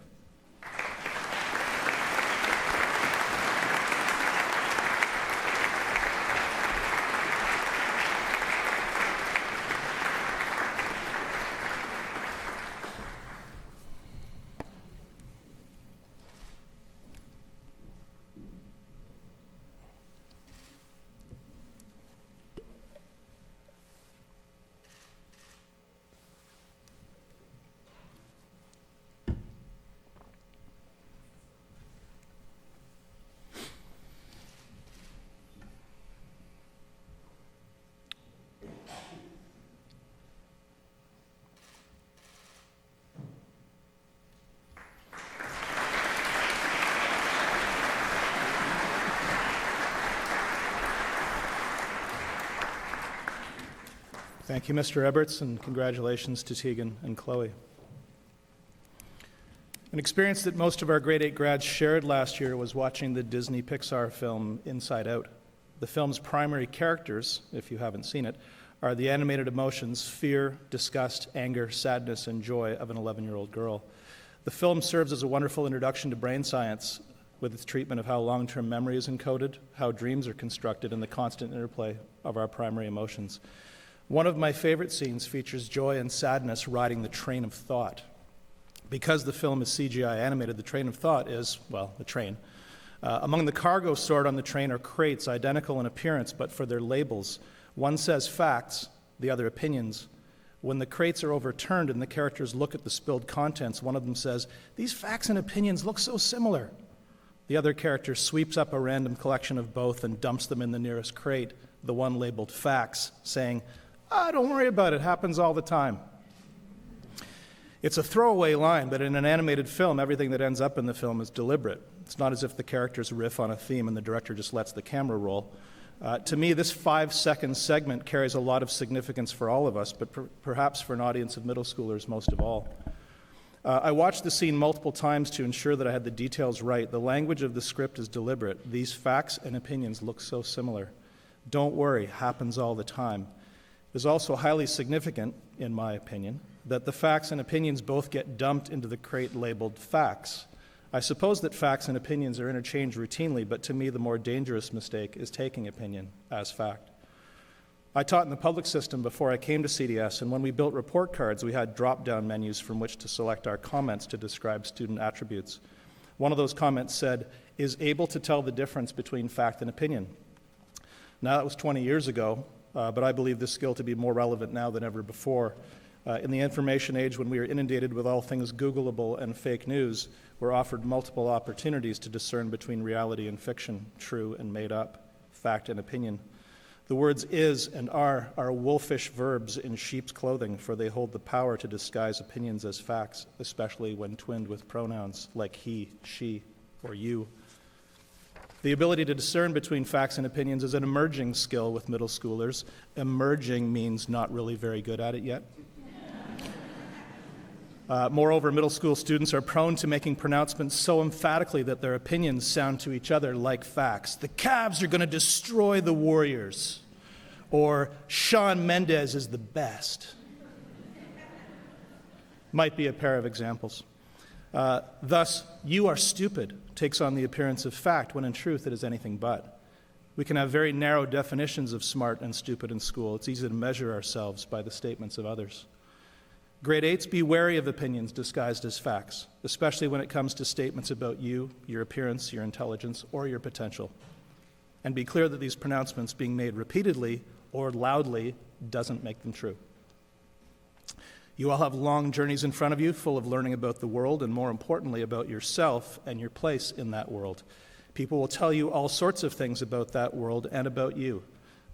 Thank you, Mr. Eberts, and congratulations to Tegan and Chloe. An experience that most of our grade 8 grads shared last year was watching the Disney Pixar film Inside Out. The film's primary characters, if you haven't seen it, are the animated emotions fear, disgust, anger, sadness, and joy of an 11-year-old girl. The film serves as a wonderful introduction to brain science with its treatment of how long-term memory is encoded, how dreams are constructed, and the constant interplay of our primary emotions. One of my favorite scenes features joy and sadness riding the train of thought. Because the film is CGI animated, the train of thought is, well, the train. Among the cargo stored on the train are crates identical in appearance, but for their labels. One says facts, the other opinions. When the crates are overturned and the characters look at the spilled contents, one of them says, "These facts and opinions look so similar." The other character sweeps up a random collection of both and dumps them in the nearest crate, the one labeled facts, saying, "Don't worry about it, happens all the time." It's a throwaway line, but in an animated film, everything that ends up in the film is deliberate. It's not as if the characters riff on a theme and the director just lets the camera roll. To me, this 5-second segment carries a lot of significance for all of us, but perhaps for an audience of middle schoolers most of all. I watched the scene multiple times to ensure that I had the details right. The language of the script is deliberate. These facts and opinions look so similar. Don't worry, happens all the time. It is also highly significant, in my opinion, that the facts and opinions both get dumped into the crate labeled facts. I suppose that facts and opinions are interchanged routinely, but to me the more dangerous mistake is taking opinion as fact. I taught in the public system before I came to CDS, and when we built report cards, we had drop-down menus from which to select our comments to describe student attributes. One of those comments said, "is able to tell the difference between fact and opinion." Now, that was 20 years ago, but I believe this skill to be more relevant now than ever before. In the information age, when we are inundated with all things Googleable and fake news, we're offered multiple opportunities to discern between reality and fiction, true and made up, fact and opinion. The words is and are wolfish verbs in sheep's clothing, for they hold the power to disguise opinions as facts, especially when twinned with pronouns like he, she, or you. The ability to discern between facts and opinions is an emerging skill with middle schoolers. Emerging means not really very good at it yet. Moreover, middle school students are prone to making pronouncements so emphatically that their opinions sound to each other like facts. The Cavs are going to destroy the Warriors. Or Shawn Mendes is the best. Might be a pair of examples. Thus, you are stupid takes on the appearance of fact when in truth it is anything but. We can have very narrow definitions of smart and stupid in school. It's easy to measure ourselves by the statements of others. Grade 8s, be wary of opinions disguised as facts, especially when it comes to statements about you, your appearance, your intelligence, or your potential. And be clear that these pronouncements being made repeatedly or loudly doesn't make them true. You all have long journeys in front of you full of learning about the world and, more importantly, about yourself and your place in that world. People will tell you all sorts of things about that world and about you.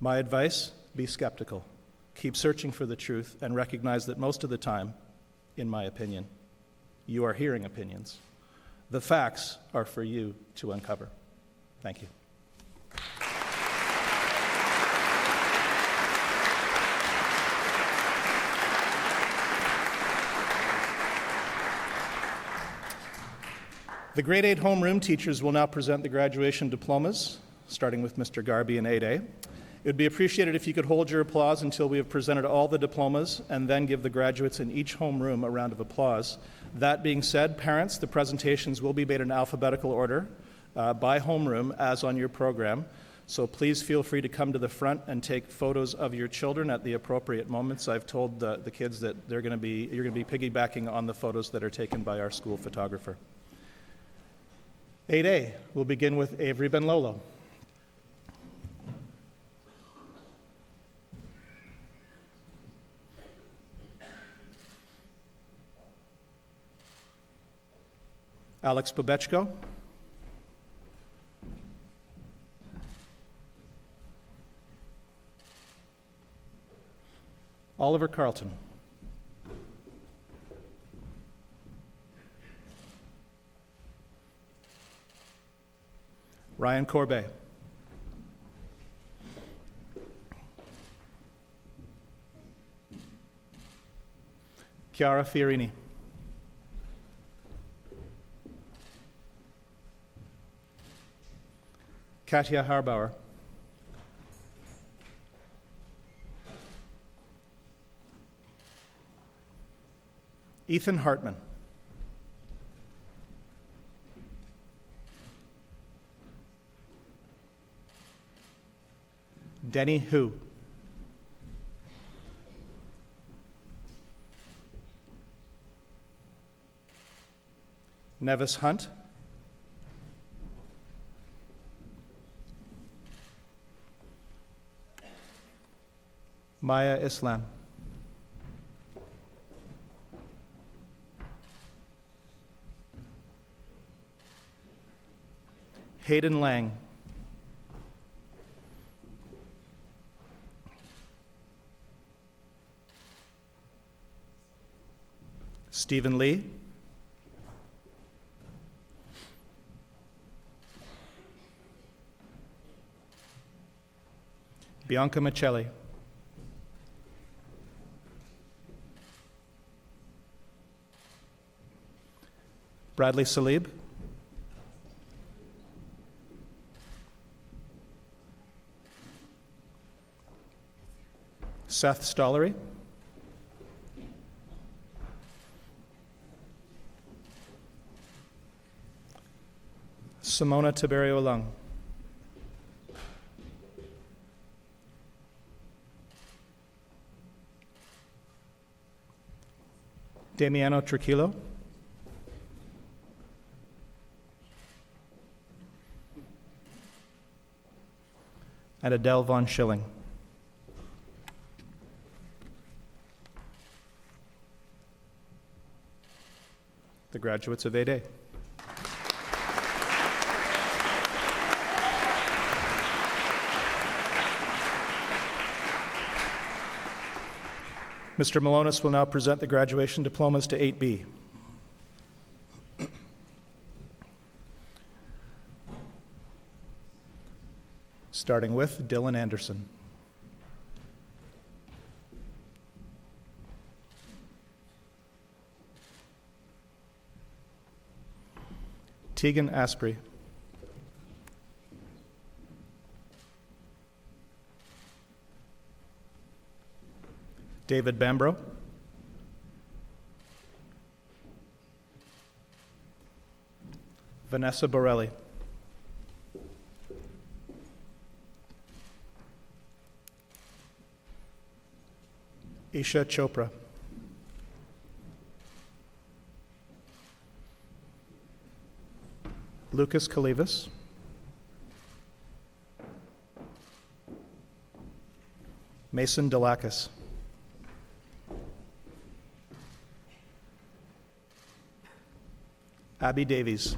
My advice, be skeptical. Keep searching for the truth and recognize that most of the time, in my opinion, you are hearing opinions. The facts are for you to uncover. Thank you. The grade 8 homeroom teachers will now present the graduation diplomas, starting with Mr. Garby in 8A. It would be appreciated if you could hold your applause until we have presented all the diplomas and then give the graduates in each homeroom a round of applause. That being said, parents, the presentations will be made in alphabetical order by homeroom as on your program. So please feel free to come to the front and take photos of your children at the appropriate moments. I've told the kids that you're going to be piggybacking on the photos that are taken by our school photographer. 8A, we'll begin with Avery Benlolo. Alex Bobechko. Oliver Carlton. Ryan Corbet. Chiara Fiorini. Katja Harbauer. Ethan Hartman. Denny Hu. Nevis Hunt. Maya Islam. Hayden Lang. Stephen Lee. Bianca Michelli. Bradley Salib. Seth Stollery. Simona Tiberio Lung. Damiano Trujillo. And Adele Von Schilling. The graduates of 8A. Mr. Malonis will now present the graduation diplomas to 8B. Starting with Dylan Anderson. Tegan Asprey. David Bambro. Vanessa Borelli. Isha Chopra. Lucas Kalivas. Mason Delacus. Abby Davies.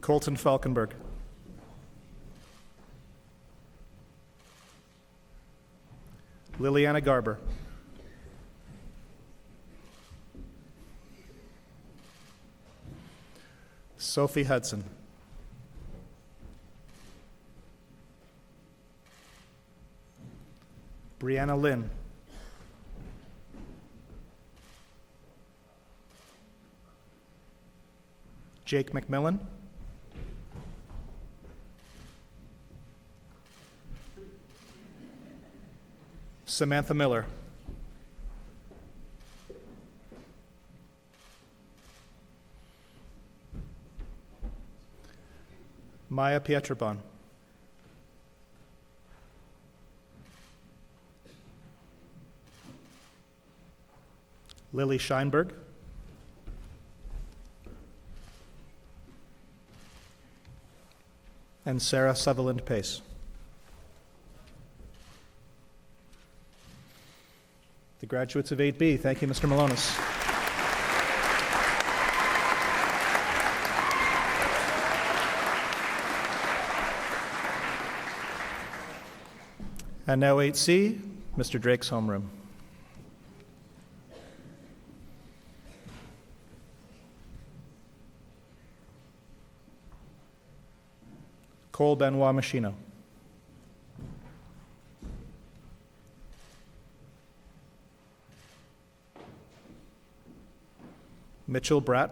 Colton Falkenberg. Liliana Garber. Sophie Hudson. Brianna Lynn. Jake McMillan. Samantha Miller. Maya Pietrabon. Lily Scheinberg. And Sarah Sutherland Pace. The graduates of 8B, thank you, Mr. Malonis. And now 8C, Mr. Drake's homeroom. Cole Benoit Machino. Mitchell Bratt.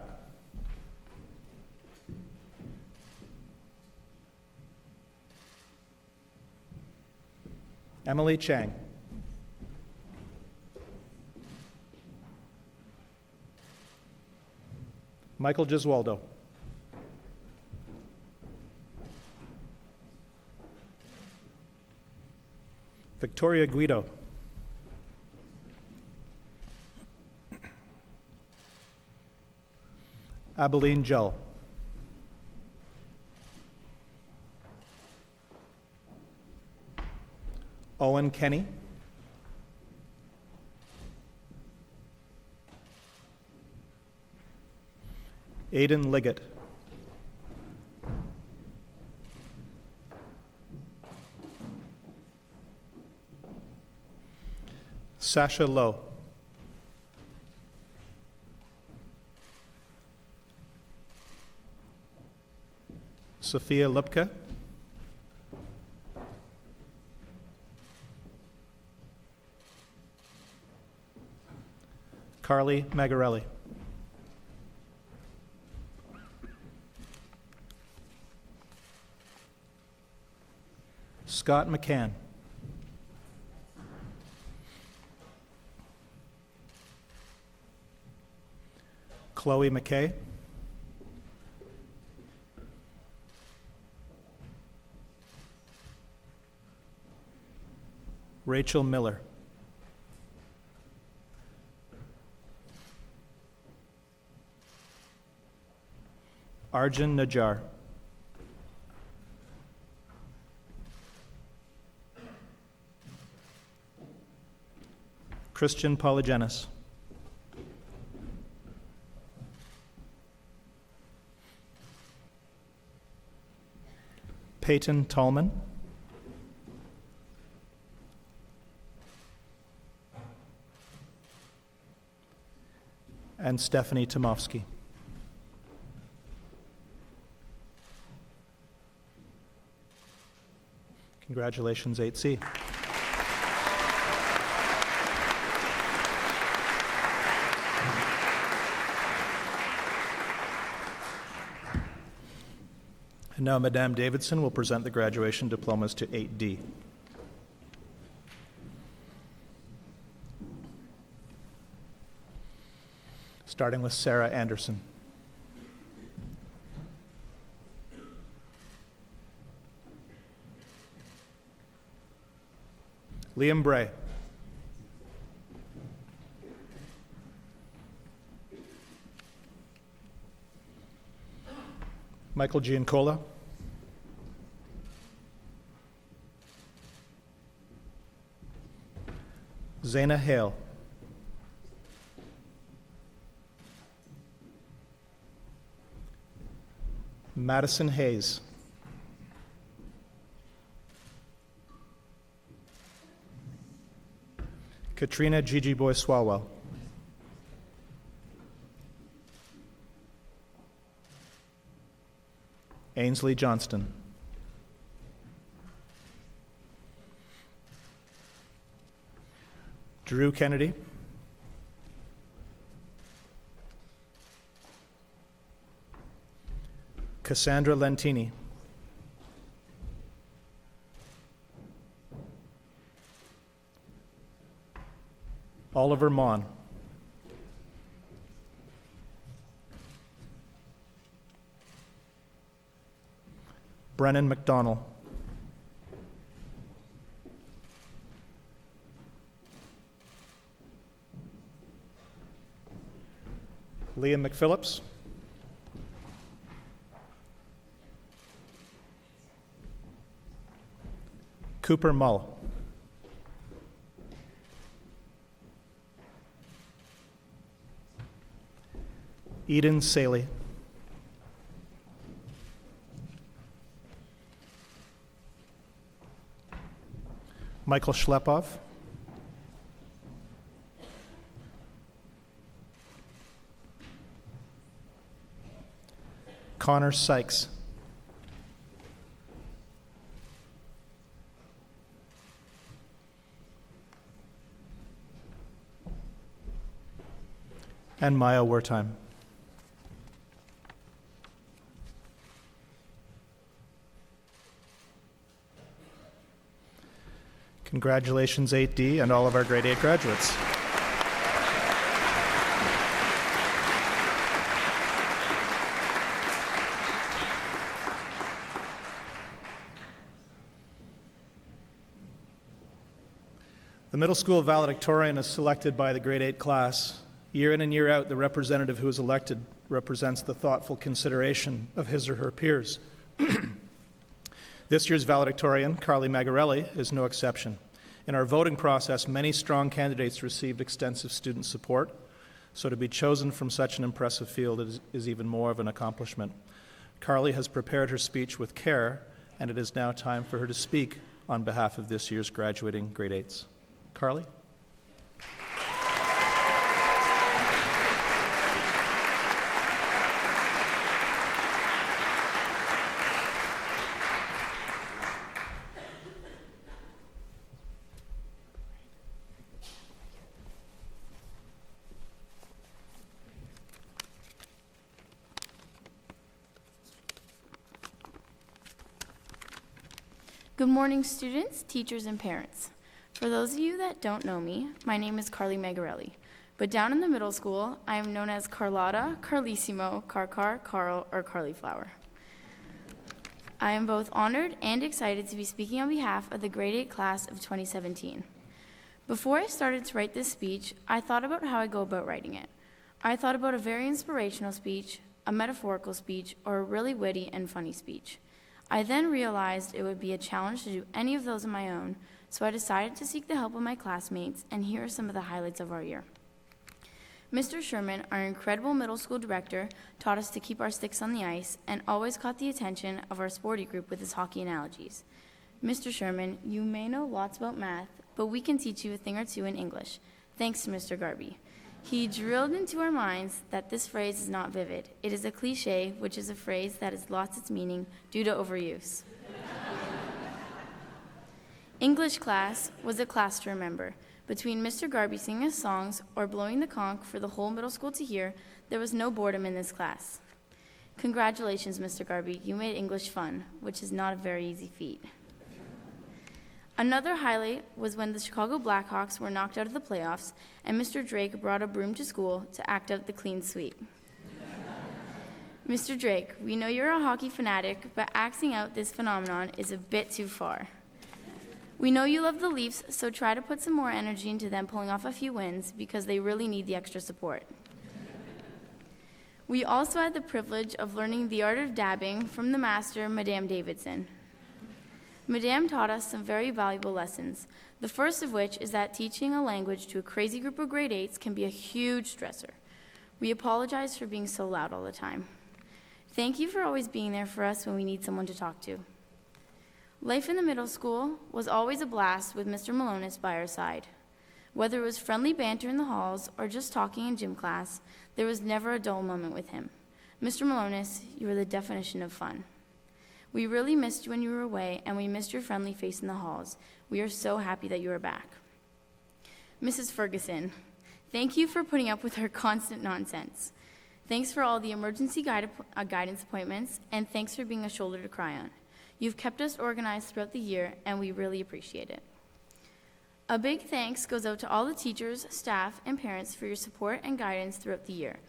Emily Chang. Michael Giswaldo. Victoria Guido. Abilene Jull. Owen Kenny. Aidan Liggett. Sasha Lowe. Sophia Lipka. Carly Magarelli. Scott McCann. Chloe McKay. Rachel Miller. Arjun Najjar. Christian Polygenis. Peyton Tallman. And Stephanie Tomofsky. Congratulations, 8C. And now Madame Davidson will present the graduation diplomas to 8D. Starting with Sarah Anderson. Liam Bray. Michael Giancola. Zaina Hale. Madison Hayes. Katrina Gigi Boy Swalwell. Ainsley Johnston. Drew Kennedy. Cassandra Lentini. Oliver Mon. Brennan McDonnell. Liam McPhillips. Cooper Mull. Eden Saley. Michael Schlepov. Connor Sykes. And Maya Wertheim. Congratulations, 8D, and all of our grade 8 graduates. The middle school valedictorian is selected by the grade 8 class. Year in and year out, the representative who is elected represents the thoughtful consideration of his or her peers. This year's valedictorian, Carly Magarelli, is no exception. In our voting process, many strong candidates received extensive student support, so to be chosen from such an impressive field is even more of an accomplishment. Carly has prepared her speech with care, and it is now time for her to speak on behalf of this year's graduating grade 8s. Carly? Good morning, students, teachers, and parents. For those of you that don't know me, my name is Carly Magarelli, but down in the middle school, I am known as Carlotta, Carlissimo, Carcar, Carl, or Carlyflower. I am both honored and excited to be speaking on behalf of the grade 8 class of 2017. Before I started to write this speech, I thought about how I go about writing it. I thought about a very inspirational speech, a metaphorical speech, or a really witty and funny speech. I then realized it would be a challenge to do any of those on my own, so I decided to seek the help of my classmates, and here are some of the highlights of our year. Mr. Sherman, our incredible middle school director, taught us to keep our sticks on the ice and always caught the attention of our sporty group with his hockey analogies. Mr. Sherman, you may know lots about math, but we can teach you a thing or two in English, thanks to Mr. Garby. He drilled into our minds that this phrase is not vivid. It is a cliche, which is a phrase that has lost its meaning due to overuse. English class was a class to remember. Between Mr. Garby singing us songs or blowing the conch for the whole middle school to hear, there was no boredom in this class. Congratulations, Mr. Garby. You made English fun, which is not a very easy feat. Another highlight was when the Chicago Blackhawks were knocked out of the playoffs and Mr. Drake brought a broom to school to act out the clean sweep. Mr. Drake, we know you're a hockey fanatic, but acting out this phenomenon is a bit too far. We know you love the Leafs, so try to put some more energy into them pulling off a few wins because they really need the extra support. We also had the privilege of learning the art of dabbing from the master, Madame Davidson. Madame taught us some very valuable lessons, the first of which is that teaching a language to a crazy group of grade 8s can be a huge stressor. We apologize for being so loud all the time. Thank you for always being there for us when we need someone to talk to. Life in the middle school was always a blast with Mr. Malonis by our side. Whether it was friendly banter in the halls or just talking in gym class, there was never a dull moment with him. Mr. Malonis, you were the definition of fun. We really missed you when you were away, and we missed your friendly face in the halls. We are so happy that you are back. Mrs. Ferguson, thank you for putting up with our constant nonsense. Thanks for all the emergency guidance appointments, and thanks for being a shoulder to cry on. You've kept us organized throughout the year, and we really appreciate it. A big thanks goes out to all the teachers, staff, and parents for your support and guidance throughout the year.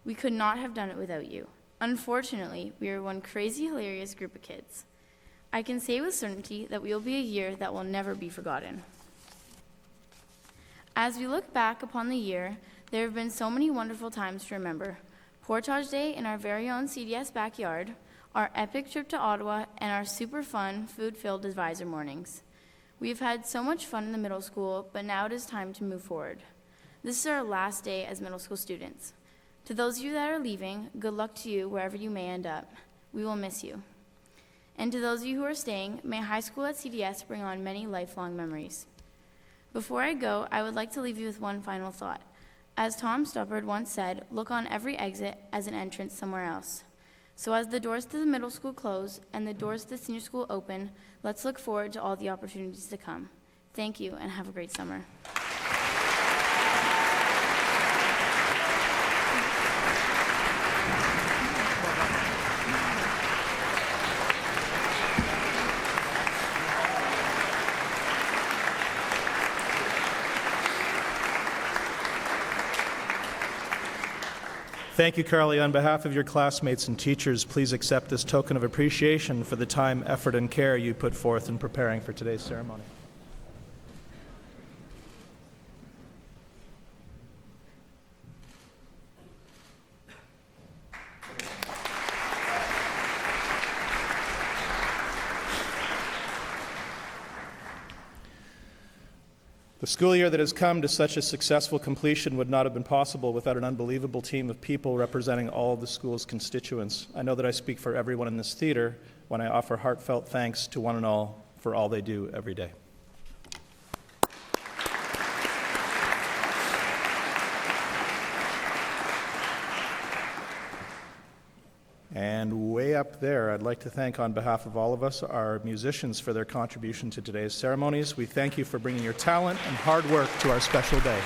We could not have done it without you. Unfortunately, we are one crazy, hilarious group of kids. I can say with certainty that we will be a year that will never be forgotten. As we look back upon the year, there have been so many wonderful times to remember. Portage Day in our very own CDS backyard, our epic trip to Ottawa, and our super fun, food-filled advisor mornings. We've had so much fun in the middle school, but now it is time to move forward. This is our last day as middle school students. To those of you that are leaving, good luck to you wherever you may end up. We will miss you. And to those of you who are staying, may high school at CDS bring on many lifelong memories. Before I go, I would like to leave you with one final thought. As Tom Stoppard once said, look on every exit as an entrance somewhere else. So as the doors to the middle school close and the doors to the senior school open, let's look forward to all the opportunities to come. Thank you, and have a great summer. Thank you, Carly. On behalf of your classmates and teachers, please accept this token of appreciation for the time, effort, and care you put forth in preparing for today's ceremony. The school year that has come to such a successful completion would not have been possible without an unbelievable team of people representing all of the school's constituents. I know that I speak for everyone in this theater when I offer heartfelt thanks to one and all for all they do every day. And way up there, I'd like to thank, on behalf of all of us, our musicians for their contribution to today's ceremonies. We thank you for bringing your talent and hard work to our special day.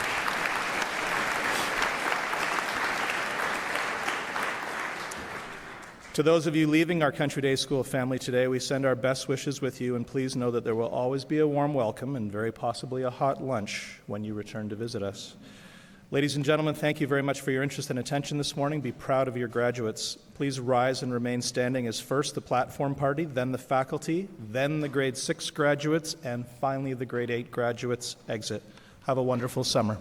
To those of you leaving our Country Day School family today, we send our best wishes with you, and please know that there will always be a warm welcome and very possibly a hot lunch when you return to visit us. Ladies and gentlemen, thank you very much for your interest and attention this morning. Be proud of your graduates. Please rise and remain standing as first the platform party, then the faculty, then the grade 6 graduates, and finally the grade 8 graduates exit. Have a wonderful summer.